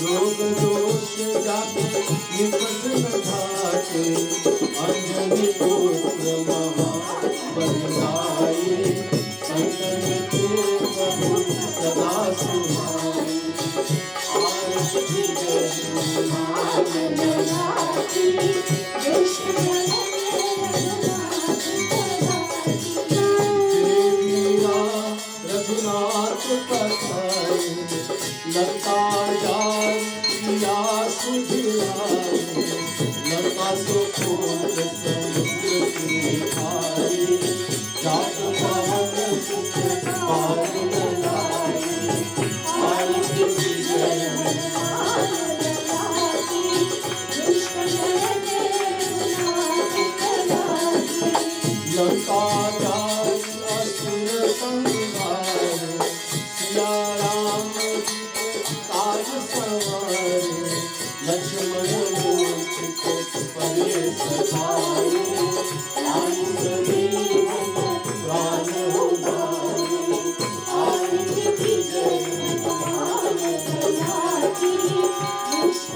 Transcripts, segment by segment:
रोग दोष जाते निकट न घाटे, अंजनी पुत्र महाबलिदाई, संतन के प्रभु सदा सुहाए। आरती जय हनुमान लला की, दुष्ट रघुनाथ पठाए, लंका जाय किया सुधियाए, लंका सो फूल समुद्र की खाए, जात पवन सुख पार न लाए। आरती जय हनुमान लला की, दुष्ट लंका जाय असुर संहार, सिया राम काज सवार, लक्ष्मण मूर्ति परे सधारे, राम समीर प्राण उबारे। आरती जय हनुमान लला की, दुष्ट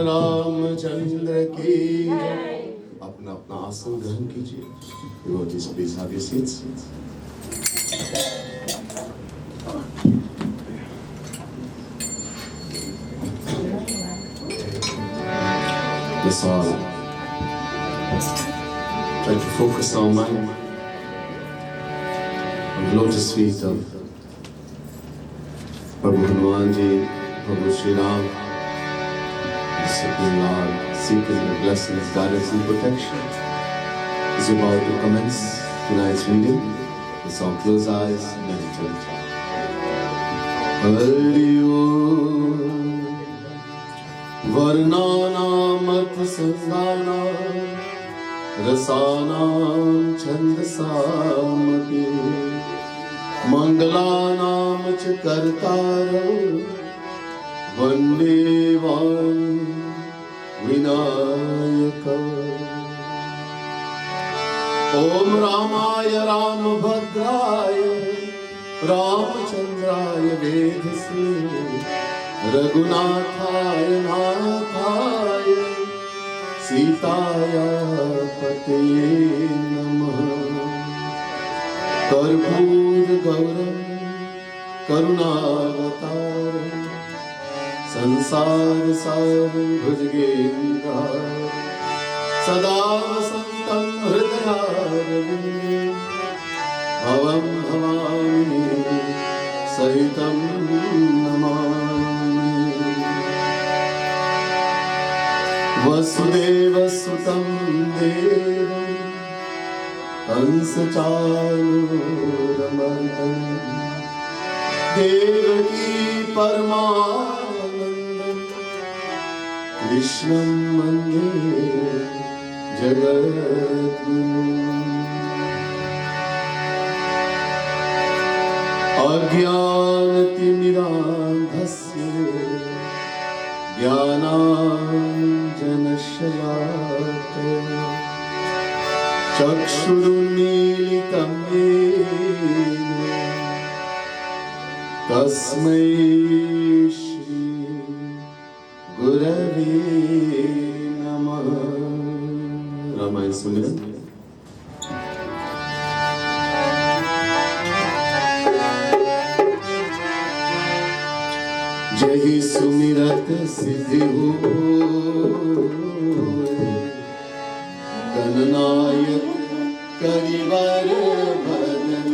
रामचंद्र की। अपना अपना आसन ग्रहण कीजिए। Devotees, please have your seats. Let's all try to focus our mind on the lotus feet of Prabhu Hanuman Ji, Prabhu Shri Ram, the Supreme Lord, seeking the blessings, guidance and protection. Is about to commence tonight's meeting. Let's all close eyes and meditate. Hari Om Varnanamat Sanghanam Rasanam Chandasamati Mangalanam Chakartaram Vandevam Vinayakam. Om Ramaya Ramabhadraya Ramachandraya Vedasi Raghunathaya Nathaya Sitaya Pataye Namah. Karpur Gauram Karunavataram Sansar Saram Bhujgendra Sada Vasantam Hridayarvinde Bhavam Bhavani Sahitam Namami. Vasudeva Sutam Devam Kansachalurama परमानंदं कृष्णं वन्दे जगद्गुरुम् अज्ञानतिमिरान्धस्य ज्ञानाञ्जनशलाकया चक्षुरुन्मीलितं येन तस्मै श्री गुरवे नमः। रामायण सुमिरन। जय सुमिरत सिद्धि होय, गणनायक करिवर भजन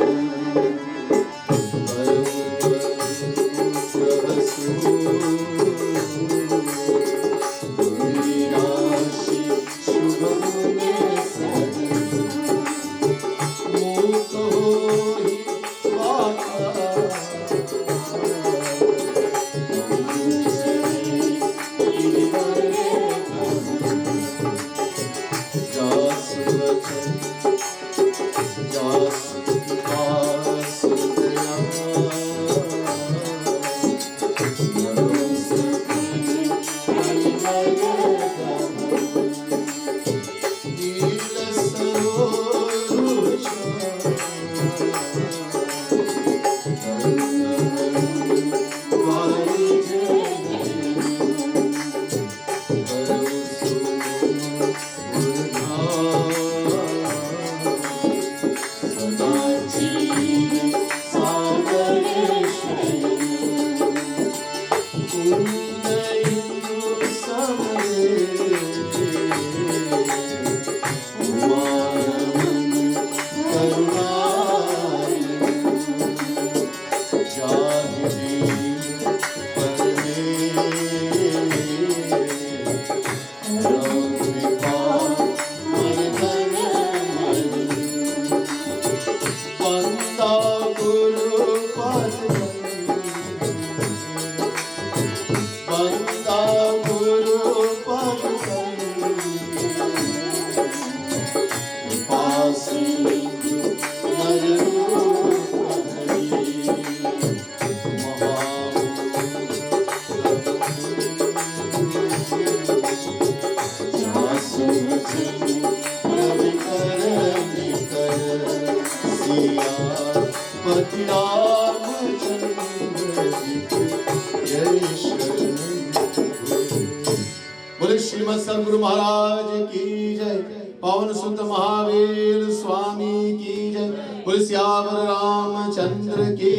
श्रीमद सद्गुरु महाराज की जय। पवन सुत महावीर स्वामी की जय। बोल सियावर रामचंद्र की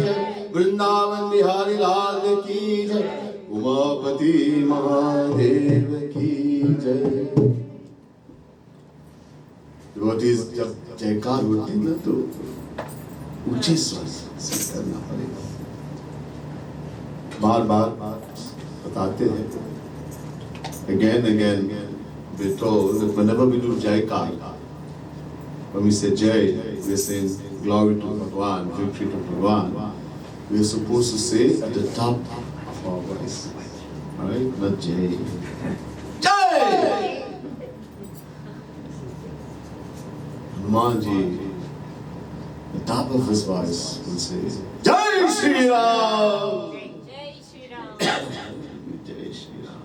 जय। वृंदावन बिहारी लाल की जय। उमापति महादेव की जय। डिवोटीज जब जयकार होती है ना तो ऊंचे स्वर से करना पड़ेगा। बार बार बताते हैं। Again, we're told that whenever we do Jaykar, when we say Jai, we're saying glory to Bhagwan, victory to Bhagwan. We're supposed to say at the top of our voice, alright? Not Jai. Jai! Hanumanji, the top of his voice will say, Jai Shri Ram! Jai Shri Ram. Jai Shri Ram.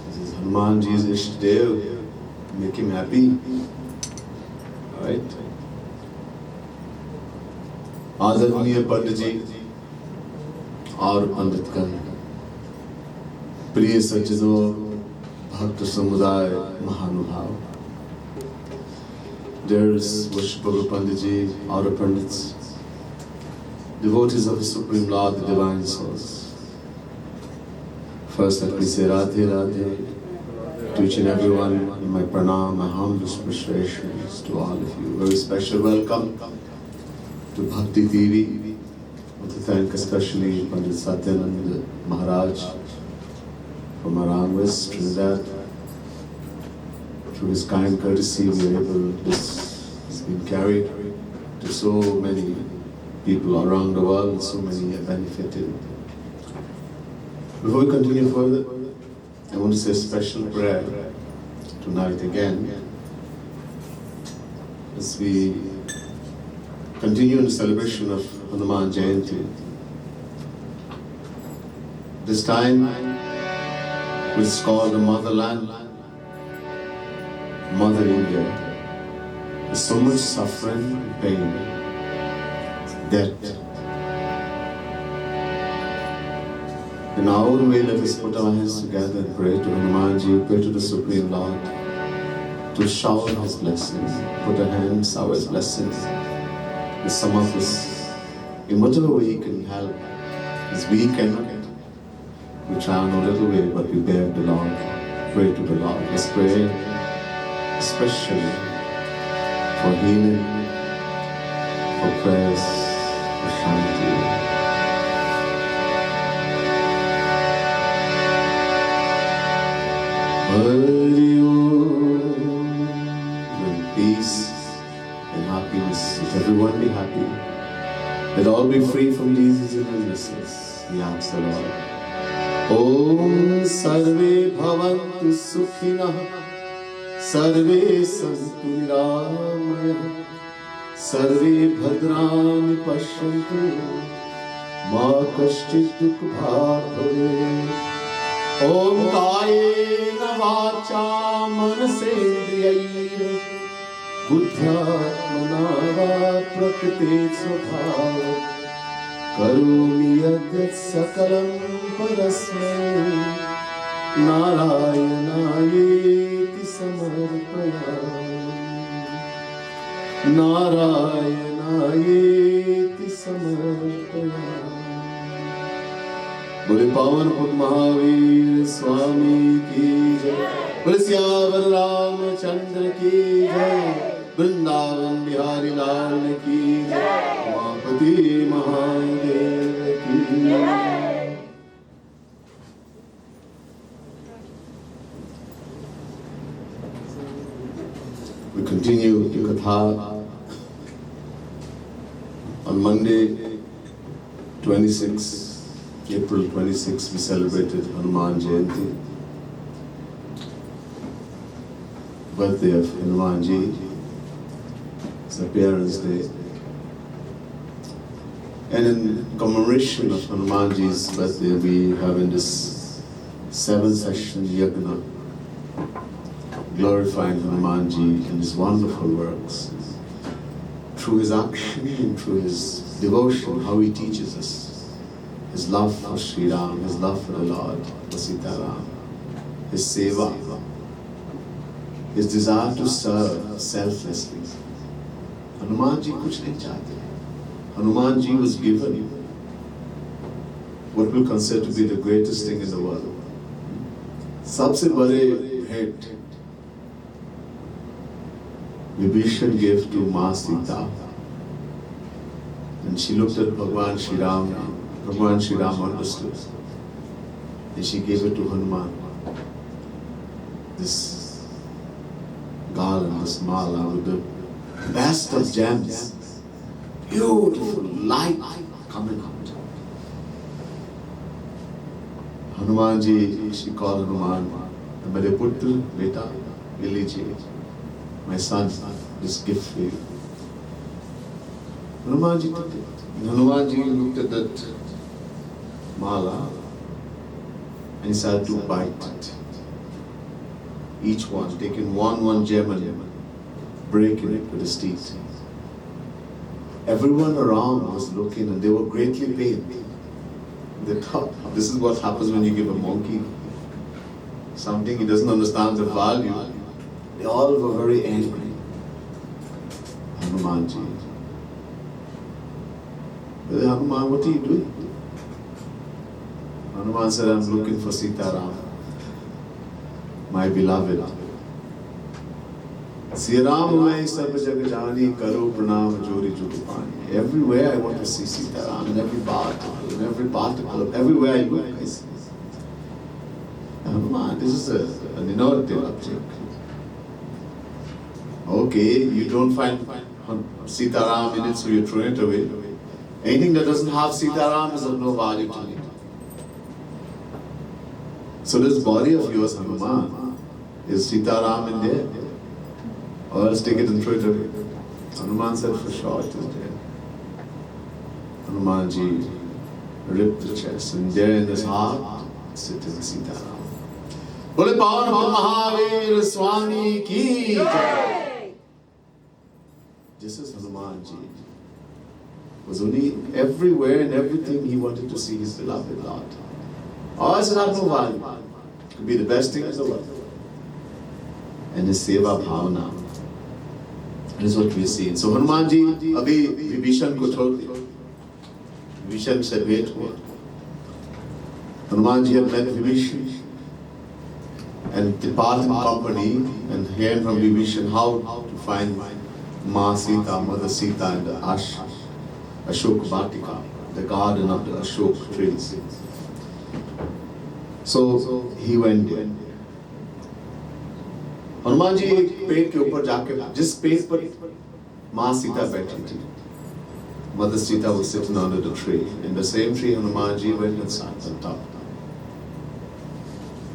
This is Hanumanji's Ishtadev. Make him happy. Alright? आदरणीय पंडित जी और पंडितगण, प्रिय सज्जनों, भक्त समुदाय, महानुभाव, dearest worshipful Panditji, our Pandits, devotees of the Supreme Lord, the Divine Source. First, let me say Radhe Radhe to each and everyone in my pranam, my humblest appreciations to all of you. Very special welcome to Bhakti TV. I want to thank especially Pandit Satyanand Maharaj from Aranwes, Trinidad. Through his kind courtesy, we are able, this has been carried to so many people around the world, so many are benefited. Before we continue further, I want to say a special prayer tonight again as we continue in the celebration of Hanuman Jayanti. This time, which is called the motherland, Mother India. There's so much suffering, pain, death. In our way, let us put our hands together and pray to Hanumanji, pray to the Supreme Lord to shower His blessings. Put our hands, our blessings, with some of us, in whatever way you can help, as we cannot. We try in a little way, but we beg the Lord. Pray to the Lord. Let's pray, especially for healing, for prayers, for shanti. With peace and happiness, let everyone be happy. Let all be free from diseases and illnesses. We ask the Lord. Om Sarve Bhavantu Sukhinah Sarve Santu Niramayah Sarve Bhadrani Pashyantu Ma Kaschit Dukh Bhag Bhave Om Kayena Vacha Manasendriyaiah Buddhyatmana Va Prakriti Svabhava Karumi Yadvat Sakalam Parasmai Narayanayeti Samarpayami Narayanayeti Samarpayami Bole Pavan Put Mahavir Swami Ki Jai Bole Syavar Ramachandra Ki Jai Vrindavan Bihari Lal Ki Jai Umapati Mahadev Ki Jai. We continue the Katha. On Monday, 26, April 26, we celebrated Hanuman Jayanti, birthday of Hanumanji. It's a parents' day. And in commemoration of Hanumanji's birthday, we have in this 7-session yagna, glorifying Hanumanji and his wonderful works. Through his action and through his devotion, how he teaches us. His love for Sri Ram, his love for the Lord, for Sita Ram, his seva, his desire to serve selflessly. Hanumanji kuch nahi chahte. Hanumanji was given what we consider to be the greatest thing in the world. Sabse bade bhet Vibhishan gave to Ma Sita, and she looked at Bhagwan Shri Ram. Bhagwan Shri Ram understood, and she gave it to Hanuman. This garland, this mala with the best of gems, beautiful light coming out. Hanumanji, she called Hanuman, "Mere putra, beta, le lijiye. My son, this gift for you." Hanumanji took it. Hanumanji looked at that mala and he started to bite it. Each one, taking one gem and breaking it with his teeth. Everyone around was looking and they were greatly pained. They thought, this is what happens when you give a monkey something he doesn't understand the value. They all were very angry. Hanumanji. Hanuman, what are you doing? Hanuman said, I'm looking for Sita Ram, my beloved. Sri Ram mai sarva jag jani karo pranam jori jugupani. Everywhere I want to see Sita Ram, in every particle, everywhere I look, I see. Hanuman, this is an inert object. Okay, you don't find Sita Ram in it, so you throw it away. Anything that doesn't have Sitaram is of no value to me. So this body of yours, Hanuman, is Sitaram in there? Or else take it and throw it away. Hanuman said, for sure it is there. Hanumanji ripped the chest, and there in his heart sitting Sitaram. Bole Pawan Mahavir Swami ki jai. This is Hanumanji. Was only everywhere and everything he wanted to see his beloved Lord. Oh, it's not no value. It could be the best thing in the world. And his seva bhavana. That is what we are seeing. So Hanumanji, abhi Vibhishan ko chhod diya. Vibhishan said, wait. Hanumanji had met Vibhishan and departed company and hearing from Vibhishan how to find Ma Sita, Mother Sita in the Ashok Vatika, the garden of the Ashok trees. So he went there. Hanuman ji एक पेड़ के ऊपर जाके जिस पेड़ पर माँ सीता बैठी थी, Mother Sita was sitting under the tree. In the same tree, Hanuman ji went and sat on top.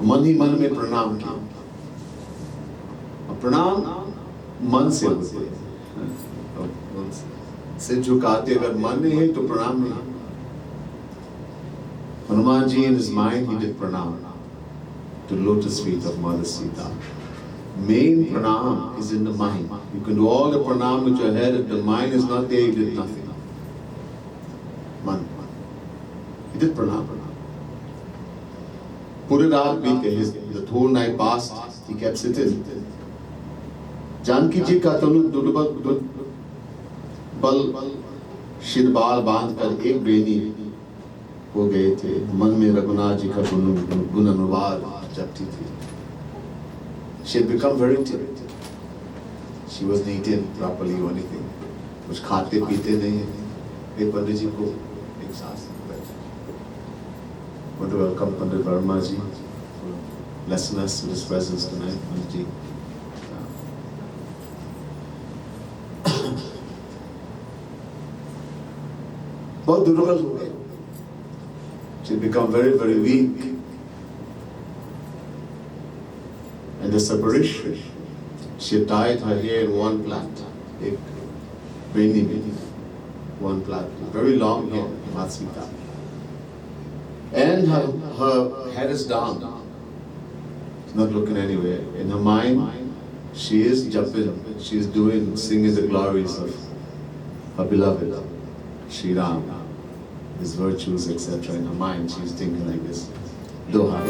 मन ही मन में प्रणाम किया. प्रणाम मन से होते हैं. से झुकाते अगर मन नहीं है तो प्रणाम नहीं. Hanuman ji in his mind he did pranam to lotus feet of Mother Sita. Main pranam is in the mind. You can do all the pranam with your head. If the mind is not there, you did nothing. Man. He did pranam. Pure raat beat gaya. The whole night passed. He kept sitting. Janki ji ka tanu बल शिरबाल बांध कर एक बेनी हो गए थे. मन में रघुनाथ जी का गुण अनुवाद जपती थी. She had become very timid. She wasn't eating properly or anything. कुछ खाते पीते नहीं. एक पंडित जी को एक सांस बैठे. Want to welcome Pandit Verma ji for blessing us with his presence tonight, Pandit ji. बहुत दुर्बल हो गए. She had become very, very weak. And the separation, she had tied her hair in one plait, one plait, very long hair, Matsita. And her head is down, not looking anywhere. In her mind, she is jumping, she is singing the glories of her beloved, Sri Ram, his virtues, etc. In her mind, she is thinking like this. Doha.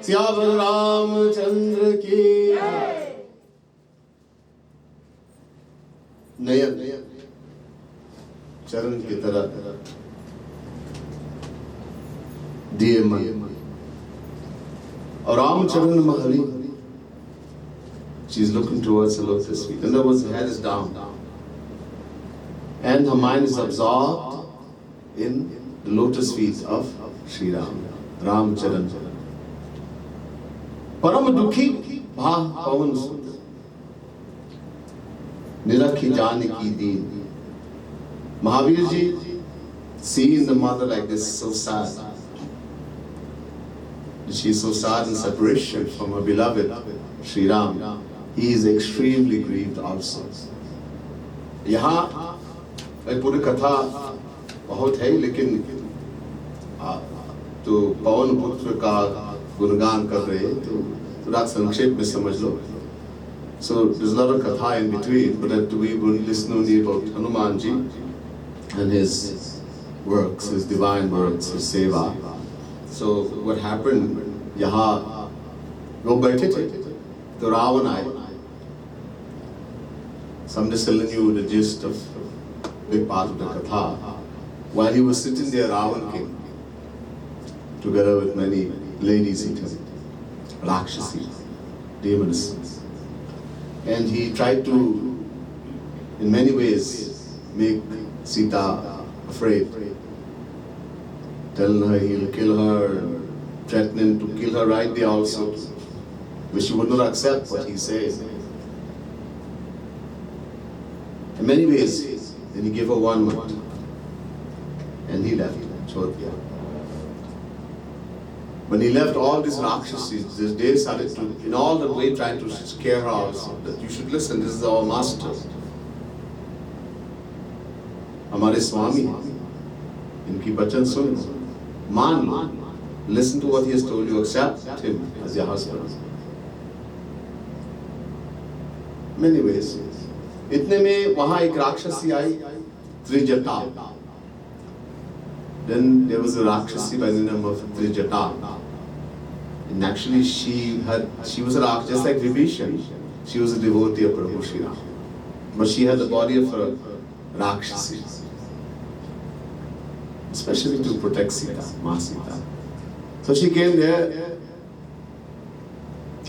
Siyavar Ramchandra की नयन चरण की तरह दिए मन और रामचरण महरी. She is looking towards the lotus feet. In other words, her head is down, and her mind is absorbed in the lotus feet of Sri Ram, Ramcharan. परम दुखी भा पवन सुत निरखी जान की दीन. Mahavir ji, seeing the mother like this, so sad. She is so sad in separation from her beloved Sri Ram. He is extremely grieved also. यहाँ एक पूरी कथा बहुत है, लेकिन तो पवन पुत्र का गुणगान कर रहे हैं, तो थोड़ा संक्षेप में समझ लो. So there's a lot of katha in between, but that we will listen only about Hanumanji and his works, his divine works, his seva. So what happened? यहाँ वो बैठे थे, तो रावण आए. So I'm just telling you the gist of big part of the katha. While he was sitting there, Ravan came together with many ladies with him, Rakshasi, demons. And he tried to, in many ways, make Sita afraid. Telling her he'll kill her, threatening to kill her right there also, but she would not accept what he said. In many ways, then he gave her 1 month, and he left. When he left, all these Rakshasis, they started to, in all the way, trying to scare her also, that you should listen, this is our master. Hamare Swami, inki bachan suno, maan lo, listen to what he has told you, accept him as your husband. Many ways. इतने में वहाँ एक राक्षसी आई, Trijata. Then there was a Rakshasi by the name of Trijata. And actually she was a Rakshasi, just like Vibhishan. She was a devotee of Prabhu Shri Ram. But she had the body of a Rakshasi. Especially to protect Sita, Ma Sita. So she came there,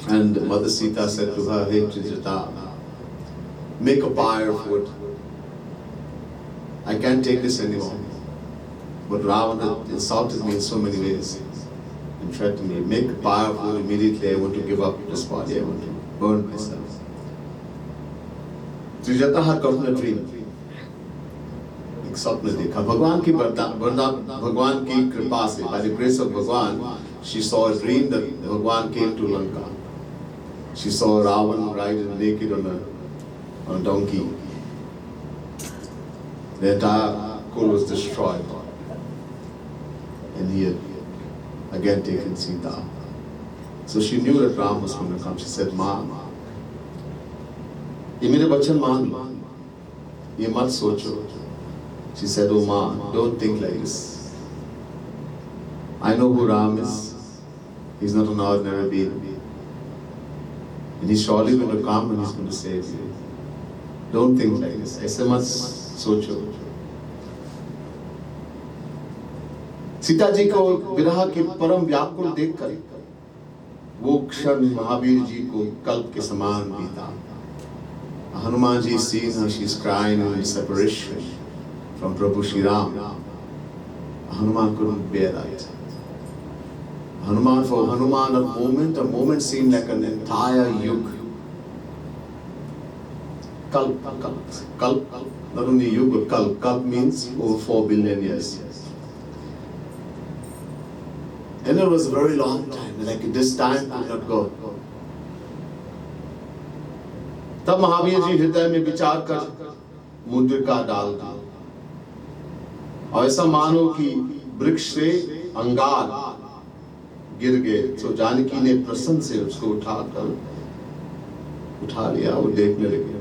and Mother Sita said to her, "Hey Trijata, make a pyre of wood. I can't take this anymore. But Ravana insulted me in so many ways and threatened me. Make a pyre of wood immediately. I want to give up this body. I want to burn myself." Trijata had gotten a dream. एक स्वप्न देखा. भगवान की भगवान की कृपा से, by the grace of Bhagwan, she saw a dream that Bhagwan came to Lanka. She saw Ravan riding naked on a donkey. The entire court was destroyed, and he had again taken Sita. So she knew that Ram was going to come. She said, "Ma, ये मेरे बच्चन मान लो, ये मत सोचो." She said, "Oh Ma, don't think like this. I know who Ram is. He's not an ordinary being, and he's surely going to come and he's going to save you. Don't think like this. ऐसे मत सोचो." सीता जी को विरह के परम व्याकुल देखकर वो क्षण महावीर जी को कल्प के समान बीता. Hanuman ji is seeing her, she's crying in separation from Prabhu Shri Ram. Hanuman couldn't bear that. For Hanuman, a moment seemed like an entire yug. Kalp, not only yug, but kalp. Kalp means over 4 billion years. And it was a very long time, like this time could not go. तब महावीर जी हृदय में विचार कर मुद्रिका डाल दी, और ऐसा मानो कि वृक्ष से अंगार गिर गए. तो जानकी ने प्रसन्न से उसको उठा लिया, वो देखने लगे.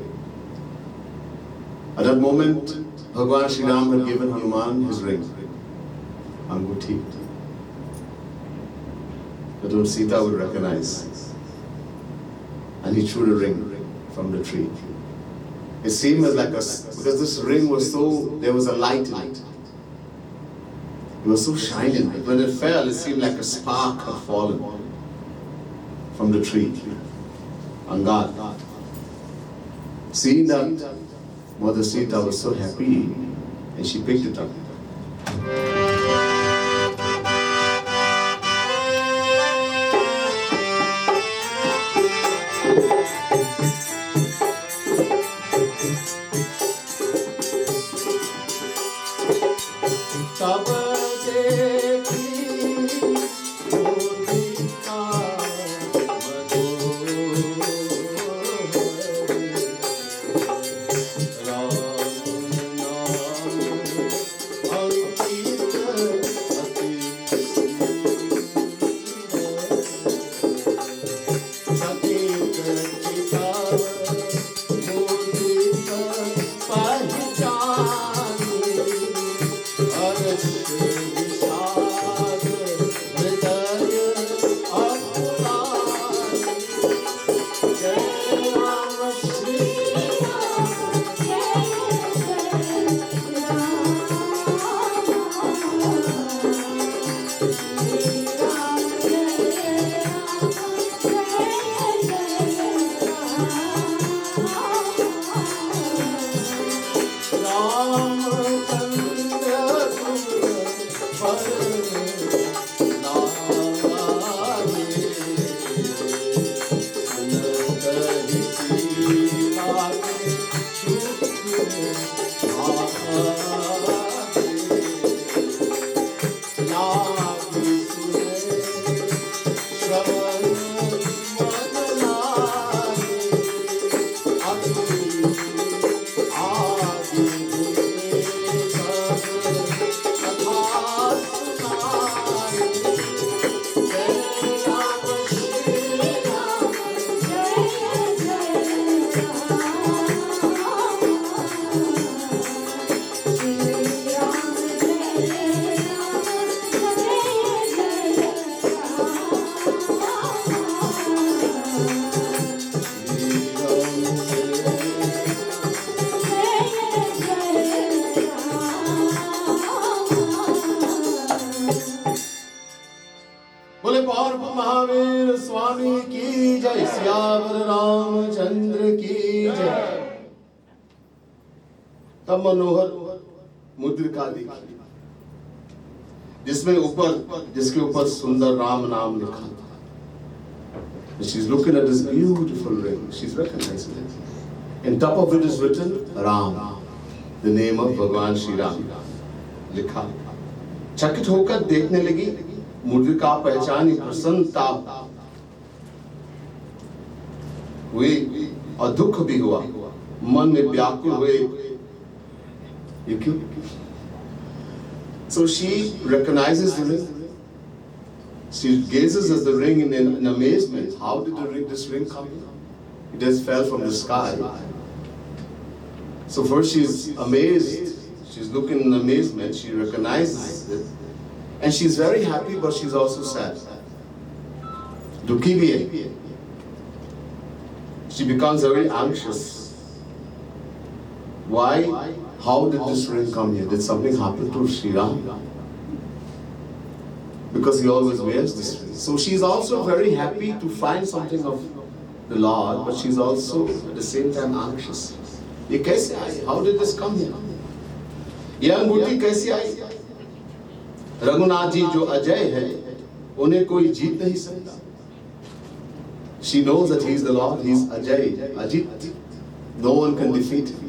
At that moment, Bhagwan Shri Ram had given Hanuman his ring, Anguti, that Lord Sita would recognize, and he threw the ring from the tree. It seemed like because this ring was there was a light in it. It was so shining. When it fell, it seemed like a spark had fallen from the tree. Angar. Seeing that, Mother Sita was so happy, and she picked it up. बोले पार्वती महावीर स्वामी की जय, सियावर रामचंद्र की जय। तब मनोहर मुद्रिका देखी जिसके ऊपर सुंदर राम नाम लिखा था। She's looking at this beautiful ring. She's recognizing it. In top of it is written Ram, the name of Bhagwan Shri Ram लिखा। चकित होकर देखने लगी, मुद्रिका पहचानी, प्रसन्नता हुई और दुख भी हुआ, मन में व्याकुल हुए। ये क्यों? So she recognizes the ring. She gazes at the ring in amazement. How did this ring come? It just fell from the sky. So first she's amazed. She's looking in amazement. She recognizes it. And she's very happy, but she's also sad. Dukhi bhi hai. She becomes very anxious. Why? How did this ring come here? Did something happen to Sri Ram? Because he always wears this ring. So she's also very happy to find something of the Lord, but she's also at the same time anxious. ये कैसे आई? How did this come here? ये अंगूठी कैसे आई? रघुनाथ जी जो अजय है, उन्हें कोई जीत नहीं सकता. She knows that he is the Lord. He is Ajay, Ajit. No one can defeat him.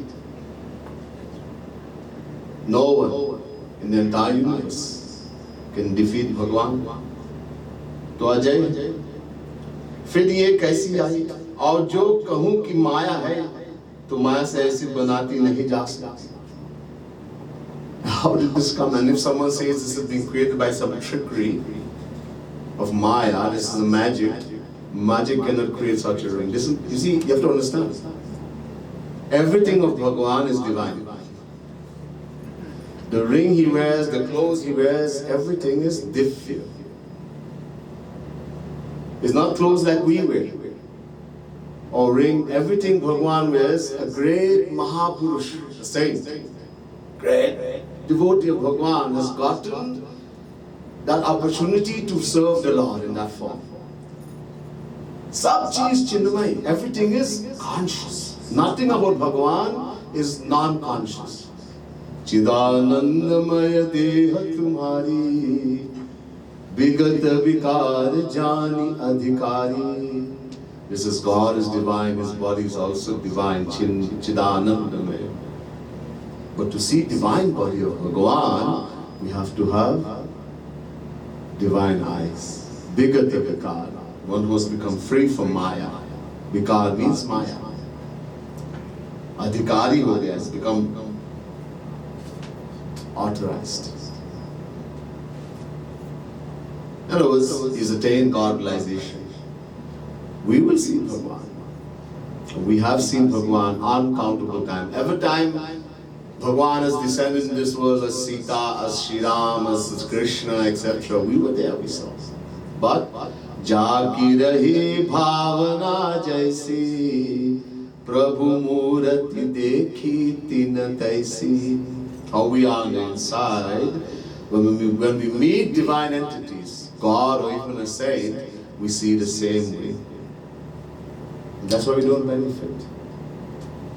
No one in the entire universe can defeat Bhagwan. तो अजय फिर ये कैसी आई? और जो कहूं कि माया है, तो माया से ऐसी बनाती नहीं जा सकती. How did this come? And if someone says this has been created by some trickery of Maya, this is a magic cannot create such a ring. Listen, you see, you have to understand. Everything of Bhagwan is divine. The ring he wears, the clothes he wears, everything is divya. It's not clothes like we wear or ring. Everything Bhagwan wears, a great Mahapurush, a saint, great devotee of Bhagwan has gotten that opportunity to serve the Lord in that form. Sab cheez chinmay, everything is conscious. Nothing about Bhagwan is non-conscious. Chidanandamaya deha tumhari, vigat vikar jani adhikari. This is God is divine, His body is also divine. Chidanandamaya. But to see divine body of Bhagwan, we have to have divine eyes. Vigat vikar. One who has become free from Maya. Vikar means Maya. Adhikari ho gaya, has become authorized. In other words, he's attained God realization. We will see Bhagwan. We have seen Bhagwan uncountable times. Every time Bhagwan has descended in this world as Sita, as Sri Ram, as Krishna, etc. We were there, we saw. But Jagi rahi bhavana jaisi Prabhu Murati dekhi tina taisi. How we are on the inside, when we meet divine entities, God or even a saint, we see the same way. That's why we don't benefit.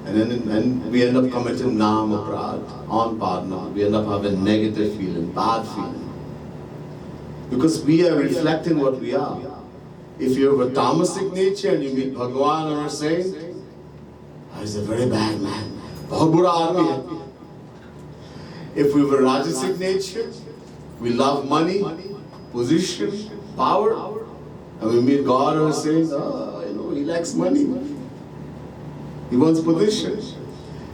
And then we end up committing nam aprad, on partner. We end up having negative feeling, bad feeling. Because we are reflecting what we are. If you have a tamasic nature and you meet Bhagwan or a saint, he's a very bad man. Bahut bura aadmi hai. If we have a rajasic nature, we love money, position, power, and we meet God or a saint, he likes money. He wants position.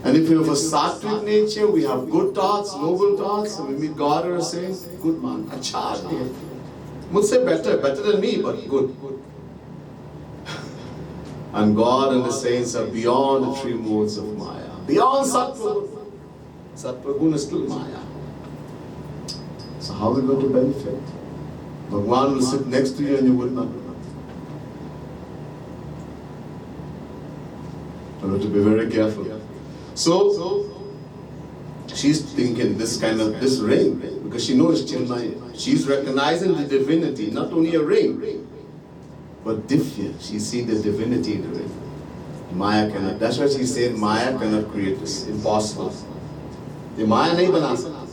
And if we have a sattvic nature, we have good thoughts, noble thoughts, and we meet God or a saint, good man, acha aadmi hai. Mujhse better than me, but good. And God and the saints are beyond the three modes of Maya. Beyond Sattva. Sattva Guna is still Maya. So how are we going to benefit? Bhagwan will sit next to you and you will not. You have to be very careful. So she's thinking this ring, because she knows Chinmaya. She's recognizing the divinity, not only a ring, but Divya. She's seen the divinity in the ring. Maya cannot. That's why she said Maya cannot create this. Impossible. The Maya nahi bana sakta.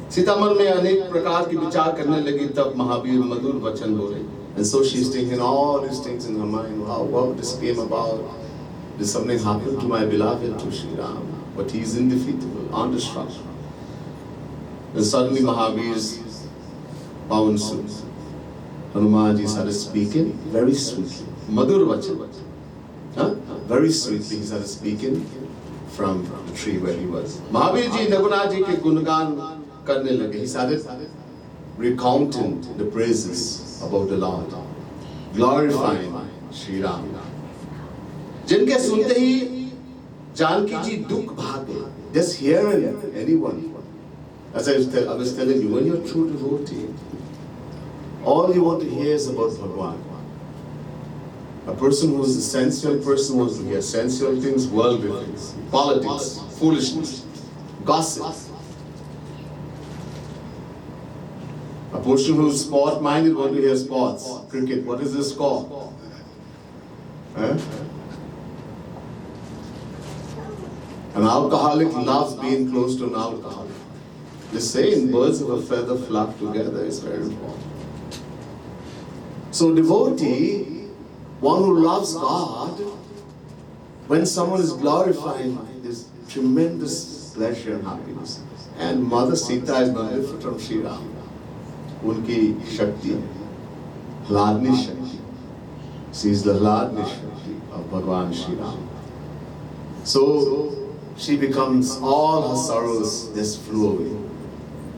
सीतामढ़ में अनेक प्रकार की विचार करने लगी तब महावीर मधुर वचन बोले. And so she's thinking all these things in her mind. How this came about? Did something happen to my beloved, to Sri Ram? But he's indefeatable, undestructible. And suddenly Mahavir's Pawan Sut, Hanumanji started speaking very sweetly. Madhur Vachan. Very sweetly he started speaking from the tree where he was. Mahavir ji, Raghunath ji ke gungan karne lage. He started recounting the praises about the Lord, glorifying Sri Ram. जिनके सुनते ही जानकी जी दुख भाग गए. Just hearing anyone. As I was telling you, when you're a true devotee, all you want to hear is about Bhagwan. A person who is a sensual person wants to hear sensual things, worldly things, politics, foolishness, gossip. A person who is sport-minded wants to hear sports, cricket. What is the score? An alcoholic loves being close to an alcoholic. The saying, birds of a feather flock together, is very important. So devotee, one who loves God, when someone is glorifying, there's tremendous pleasure and happiness. And Mother Sita is no different from Sri Ram. Unki Shakti, Hladni Shakti. She is the Hladni Shakti of Bhagwan Sri Ram. So she becomes, all her sorrows just flew away.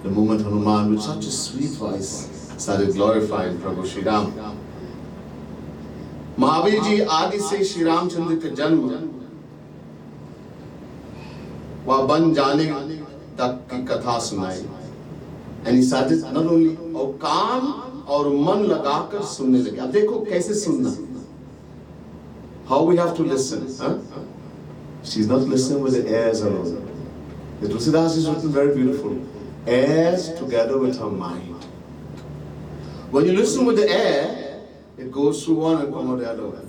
The moment Hanuman, with such a sweet voice, started glorifying Prabhu Sri Ram. Mahavir ji आदि से श्री रामचंद्र का जन्म वह बन जाने तक की कथा सुनाई. And he started not only और कान और मन लगाकर सुनने लगे. अब देखो कैसे सुनना. How we have to listen. She's not listening with the ears alone. The Tulsidas is written very beautiful. Ears together with her mind. When you listen with the ear, it goes through one and comes out the other one.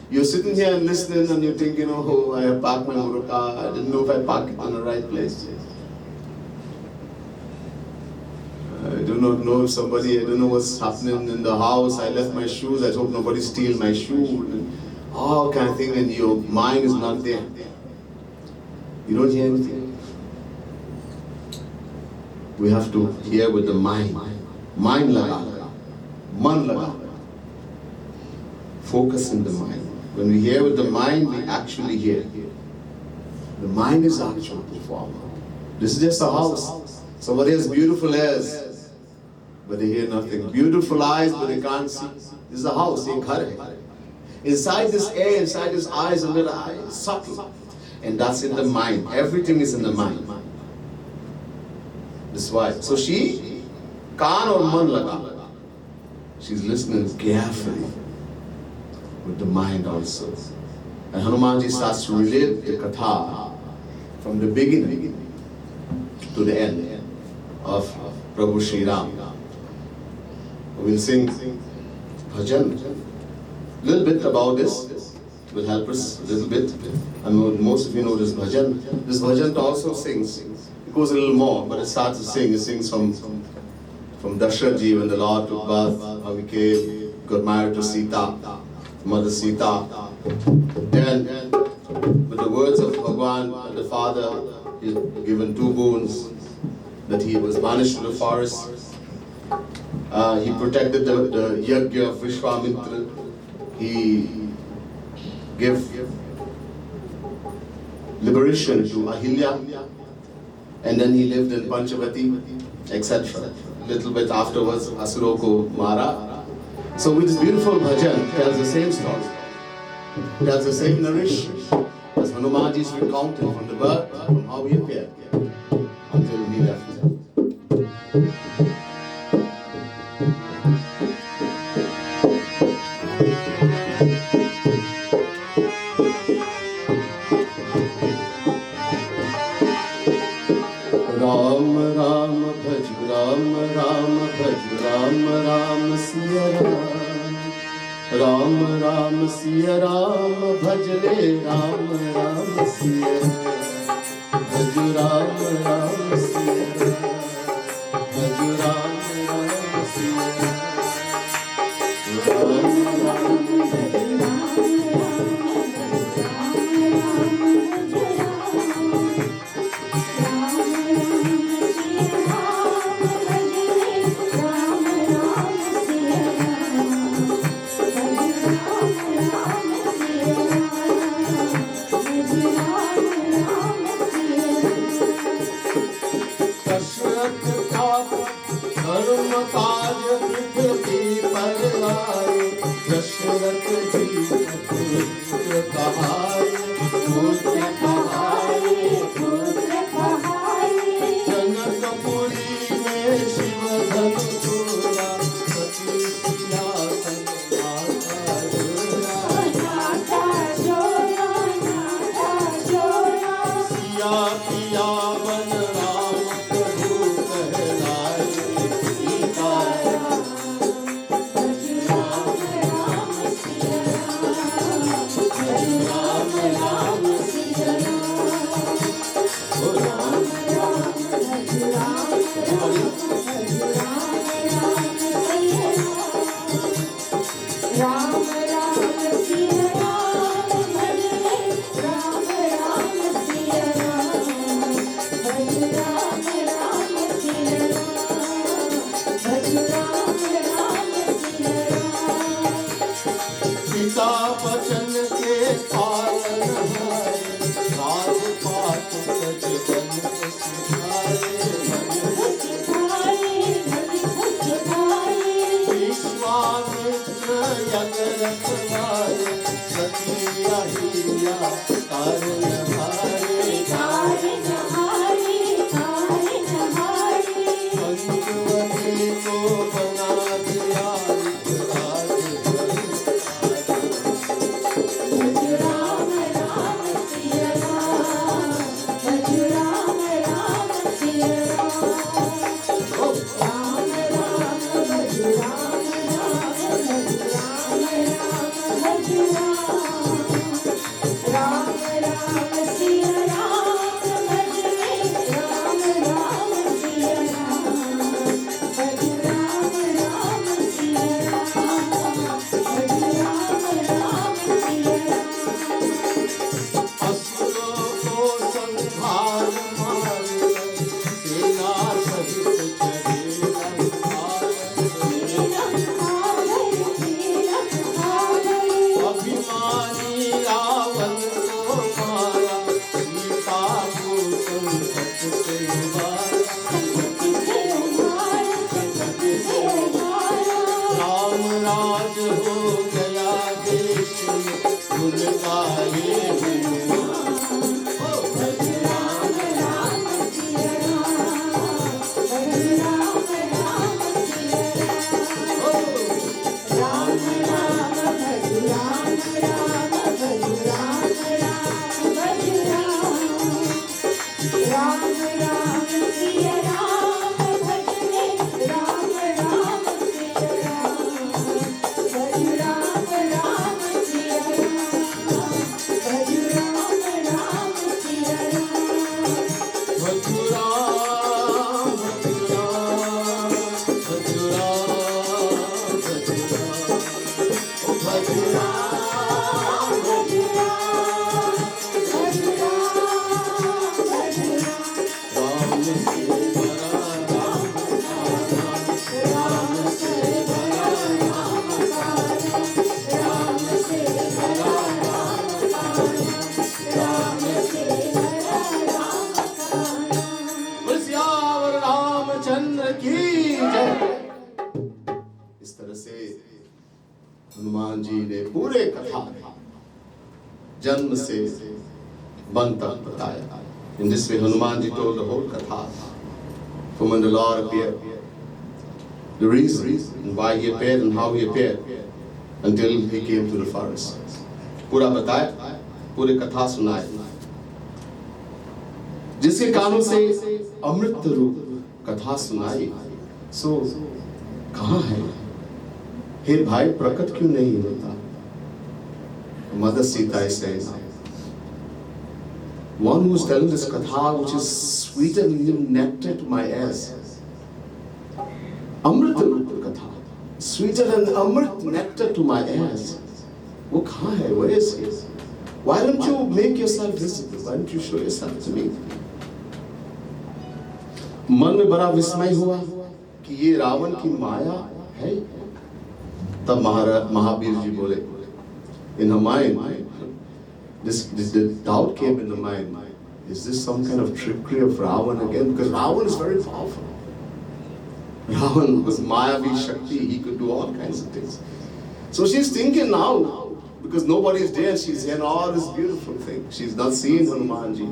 You're sitting here and listening and you're thinking, oh, I have parked my motor car. I didn't know if I parked it in the right place. I do not know if somebody, I don't know what's happening in the house. I left my shoes. I hope nobody steals my shoe. All kind of thing, and your mind is not there. You don't hear anything. We have to hear with the mind. Mind laga. Man laga. Focus in the mind. When we hear with the mind, we actually hear. The mind is actual performer. This is just a house. Somebody has beautiful ears, but they hear nothing. Beautiful eyes, but they can't see. This is a house. Inside this air, inside his eyes and little eyes, subtle. and that's in the mind. Everything is in the mind. That's why. So she, kaan aur man laga. She's listening carefully with the mind also. And Hanumanji starts to relate the katha from the beginning to the end of Prabhu Shri Ram. We'll sing bhajan. Little bit about this will help us a little bit. I know most of you know this bhajan. This bhajan also sings. It goes a little more, but it starts to sing. It sings from Dashrath ji when the Lord took birth, how he came, got married to Sita, Mother Sita. Then, with the words of Bhagwan, the father, he's given 2 boons, that he was banished to the forest. He protected the yajna of Vishwamitra. He gave liberation to Ahilya. And then he lived in Panchavati, etc. Little bit afterwards, Asuro ko mara. So with this beautiful bhajan, tells the same story. Tells the same narration as Hanumanji is recounting from the birth, from how he appeared until he left. Ram Ram Bhaj Ram Ram Bhaj Ram Ram Siya Ram Ram Ram Siya Ram Bhaj Le Ram Ram Siya Bhaj Ram Ram Siya Bhaj Ram Ram Siya Ram Ram इस तरह से हनुमान जी ने पूरे कथा जन्म से बंद तक बताया. In this way, Hanuman ji told the whole katha from when the Lord appeared, the reason why he appeared and how he appeared until he came to the forest. पूरा बताया, पूरे कथा सुनाए, जिसके कानों से अमृत रूप कथा सुनाई. सो कहाँ है? हे भाई प्रकट क्यों नहीं होता? Mother Sita is saying, one who is telling this katha which is sweeter than nectar to my ears. Amrit katha, sweeter than amrit nectar to my ears. वो कहाँ है? Where is he? Why don't you make yourself visible? Why don't you show yourself to me? मन में बड़ा विस्मय हुआ कि ये रावण की माया है. तब महावीर जी बोले, in her mind, the doubt came in the mind, is this some kind of trickery of Ravan again? Because Ravan is very powerful. Ravan was Mayavi Shakti, he could do all kinds of things. So she's thinking now, because nobody is there, she's hearing all this beautiful thing. She's not seen Hanumanji.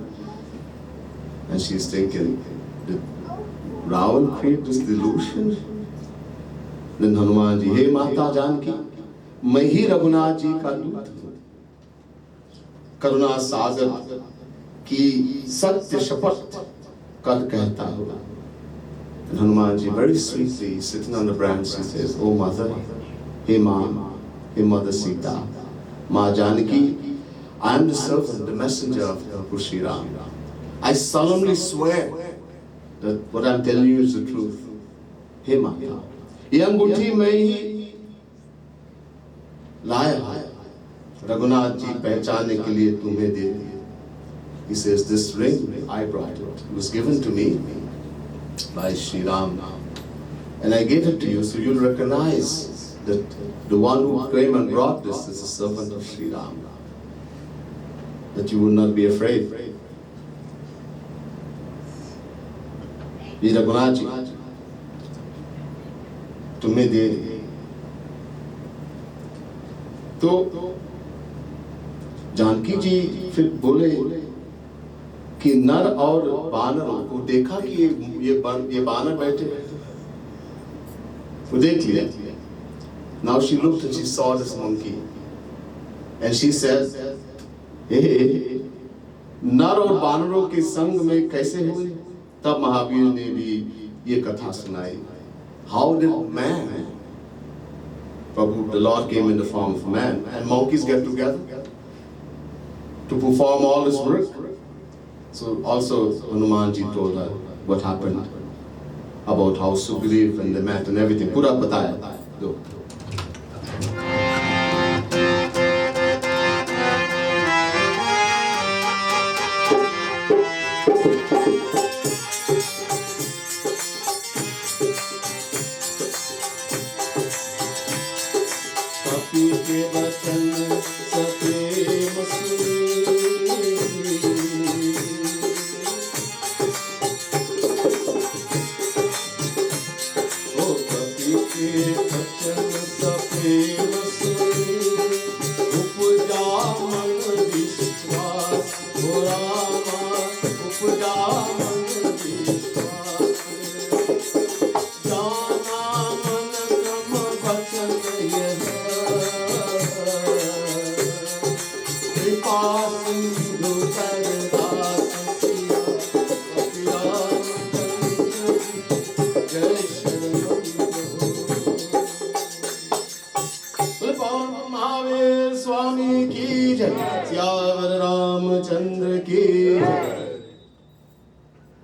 And she's thinking, did Ravan create this delusion? Then Hanumanji, hey Mata Janki, मैं ही रघुनाथ जी का दूत हूँ, करुणा सागर की सत्य शपथ कर कहता हूँ. And Hanuman ji very sweetly sitting on the branch, he says, oh mother, hey Ma, hey Mother Sita, Ma Janaki, I am the servant, the messenger of Prabhu Shri Ram. I solemnly swear that what I am telling you is the truth. Hey Mata, ये अंगूठी में ही लाया रघुनाथ जी पहचानने के लिए तुम्हें दे दी. He says, this ring I brought it. It was given to me by Shri Ram, and I gave it to you so you'll recognize that the one who came and brought this is a servant of Shri Ram, that you will not be afraid. ये रघुनाथ जी तुम्हें दे दी. तो जानकी जी फिर बोले कि नर और बानरों को देखा कि ये बानर बैठे, वो देख लिया. Now she looked and she saw this monkey and she said, hey, नर और बानरों के संग में कैसे हुए? तब महावीर ने भी ये कथा सुनाई. How did man, Prabhu, the Lord came in the form of man, and monkeys get together to perform all this work? So also Hanuman ji told her what happened about how Sugriv and they met and everything. Pura bataya. Do.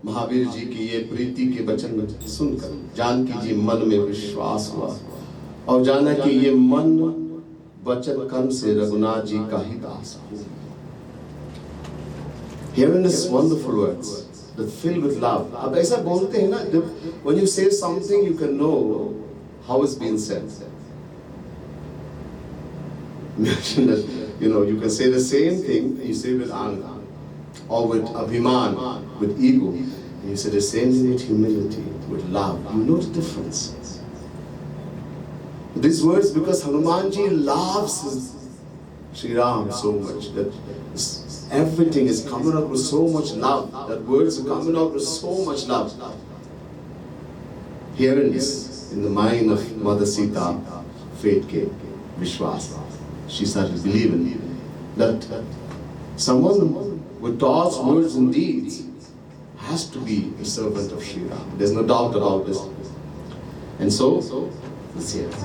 Mahavir ji की ये प्रीति के वचन सुनकर जानकी जी मन में विश्वास हुआ और जाना कि ये मन वचन कर्म से रघुनाथ जी का ही दास हो. Hearing these wonderful words, that filled with love. अब ऐसा बोलते हैं ना, जब when you say something you can know how it's been said. Imagine that, you can say the same thing, you say with anger, or with abhiman, with ego. And you say the same thing with humility, with love. You know the difference. These words, because Hanumanji loves Sri Ram so much, that everything is coming out with so much love, that words are coming out with so much love. Hearing this in the mind of Mother Sita, faith came, Vishwas. She started believing that someone with thoughts, words and deeds has to be a servant of Sri Ram. There's no doubt about this. And so, let's hear it.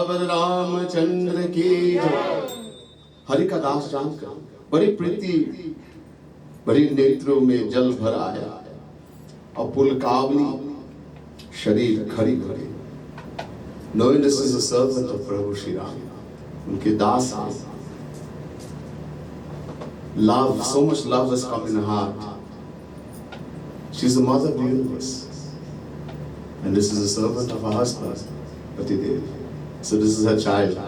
Ramchandra की जय। हरि का दास जानकर बड़ी प्रीति, बड़ी नेत्रों में जल भर आया, और पुलकावनी शरीर खड़ी खड़ी। Knowing this is a servant of Prabhu Shri Ram, उनके दास हैं। Love, so much love has come in her heart. She's the mother of the universe, and this is a servant of her husband, Patidev. So this is her child.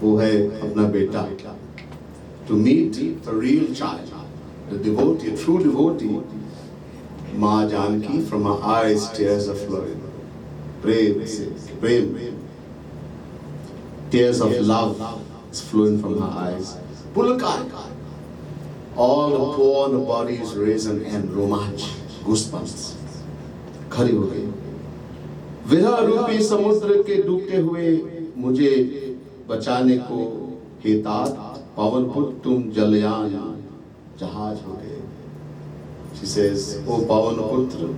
वो है अपना बेटा. To meet a real child, a devotee, a true devotee, Ma Janki, from her eyes tears are flowing. Prem, prem. Tears of love is flowing from her eyes. Pulakar. All the pore on the body is risen and romanch, goosebumps. खड़ी हो गई। विरह रूपी समुद्र के डूबते हुए मुझे बचाने को हे तात Pavan put tum jalayan, jahaj ho gaye. She says, oh Pavanaputra,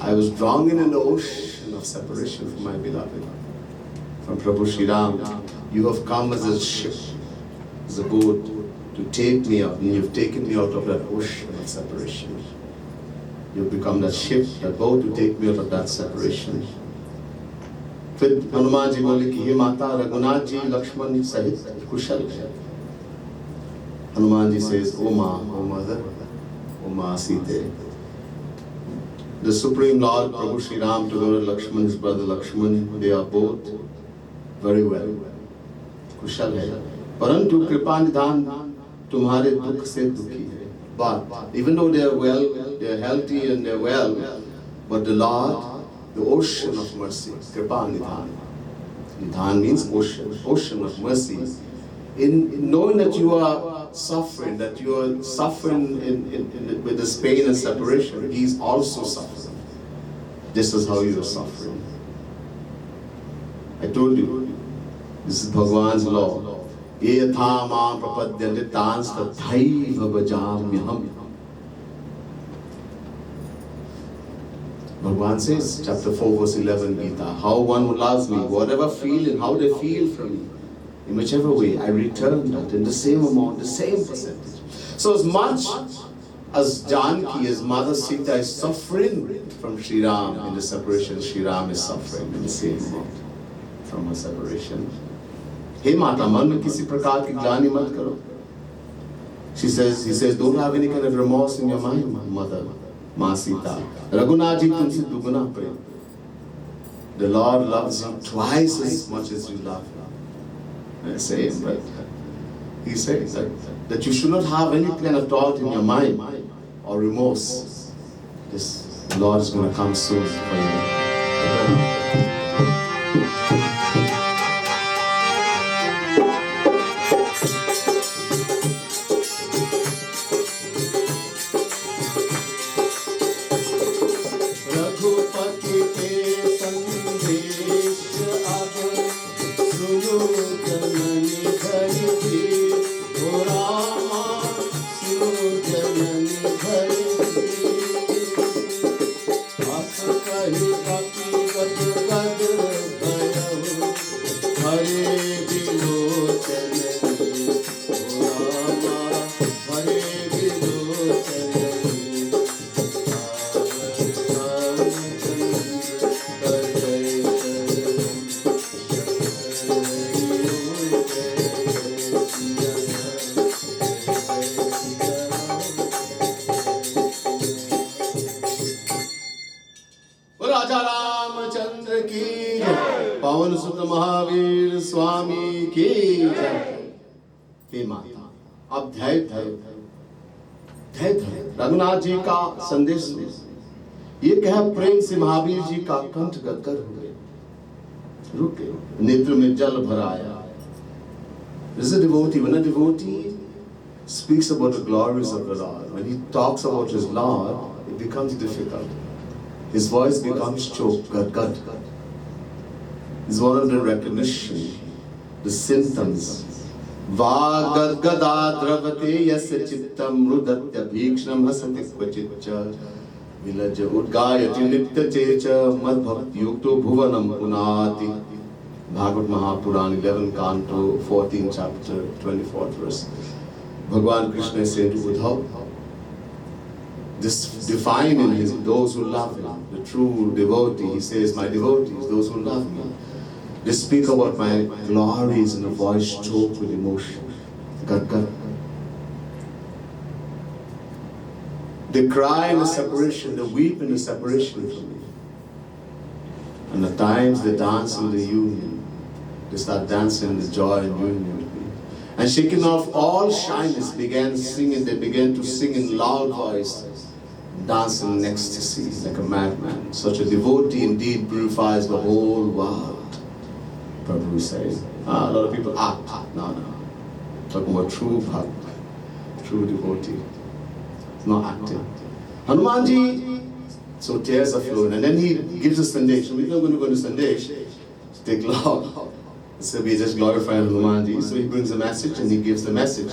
I was drowned in the ocean of separation from my beloved. From Prabhu Shri Ram, you have come as a ship, as a boat, to take me out, and you've taken me out of that ocean of separation. You've become that ship, that boat to take me out of that separation. फिर हनुमान जी बोले कि हे माता रघुनाथ जी लक्ष्मण सहित कुशल है. Hanuman ji says, O Ma, O Mother, O Ma Sita. The Supreme Lord Prabhu Shri Ram together with Lakshman, his brother Lakshman, they are both very well. कुशल है. परंतु कृपा निधान तुम्हारे दुख से दुखी है. But even though they are well, they are healthy and they are well, but the Lord, the ocean of mercy, kripa nidhan. Nidhan means ocean, ocean of mercy. In knowing that you are suffering, with this pain and separation, He is also suffering. This is how you are suffering. I told you, this is Bhagwan's law. Ye yatha maam prapadyante tans tathaiva bhajamyaham. Bhagwan says, chapter 4, verse 11, Gita, how one loves me, whatever feeling, how they feel from me, in whichever way, I return that in the same amount, the same percentage. So as much as Janki, his mother Sita, is suffering from Sri Ram in the separation, Sri Ram is suffering in the same amount from her separation. Hey Mata, man mein kisi prakar ki glani mat karo. He says, don't have any kind of remorse in your mind, mother, Ma Sita. Raghunath ji tumse duguna prem. The Lord loves you twice as much as you love him. I say it, but he says that you should not have any kind of thought in your mind or remorse. This Lord is going to come soon for you. राजा रामचंद्र की जय, पवन सुत महावीर स्वामी की जय। हे माता, अब धैर्य रघुनाथ जी का संदेश में ये कह प्रेम से महावीर जी का कंठ गदगद हो गए, रुके, नेत्र में जल भर आया। This is a devotee. When a devotee speaks about the glories of the Lord, when he talks about his Lord, it becomes difficult. His voice becomes choked, gad. It's one of the recognition, the symptoms. Va gad dravate yasya chittam rudatya bhikshnam hasati kvachitcha vilaja udgayati nitya checha mad bhakti yukto bhuvanam punati. Bhagavad Mahapuran, 11 Canto, 14 chapter, 24th verse. Bhagwan Krishna is saying to Uddhav, this defining his those who love him, the true devotee. He says, my devotees, those who love me, they speak about my glories in a voice choked with emotion. Gad. They cry in the separation, they weep in the separation from me. And at times they dance in the union. They start dancing in the joy and union with me. And shaking off all shyness, they began to sing in loud voice, dancing in ecstasy like a madman. Such a devotee indeed purifies the whole world. Prabhu is saying, a lot of people act. No. Talking about true bhakt, true devotee. It's not acting. Hanumanji, so tears are flowing. And then he gives a sandesh. We're not going to go to sandesh. Take long. So we just glorify Hanuman ji. So he brings a message and he gives the message.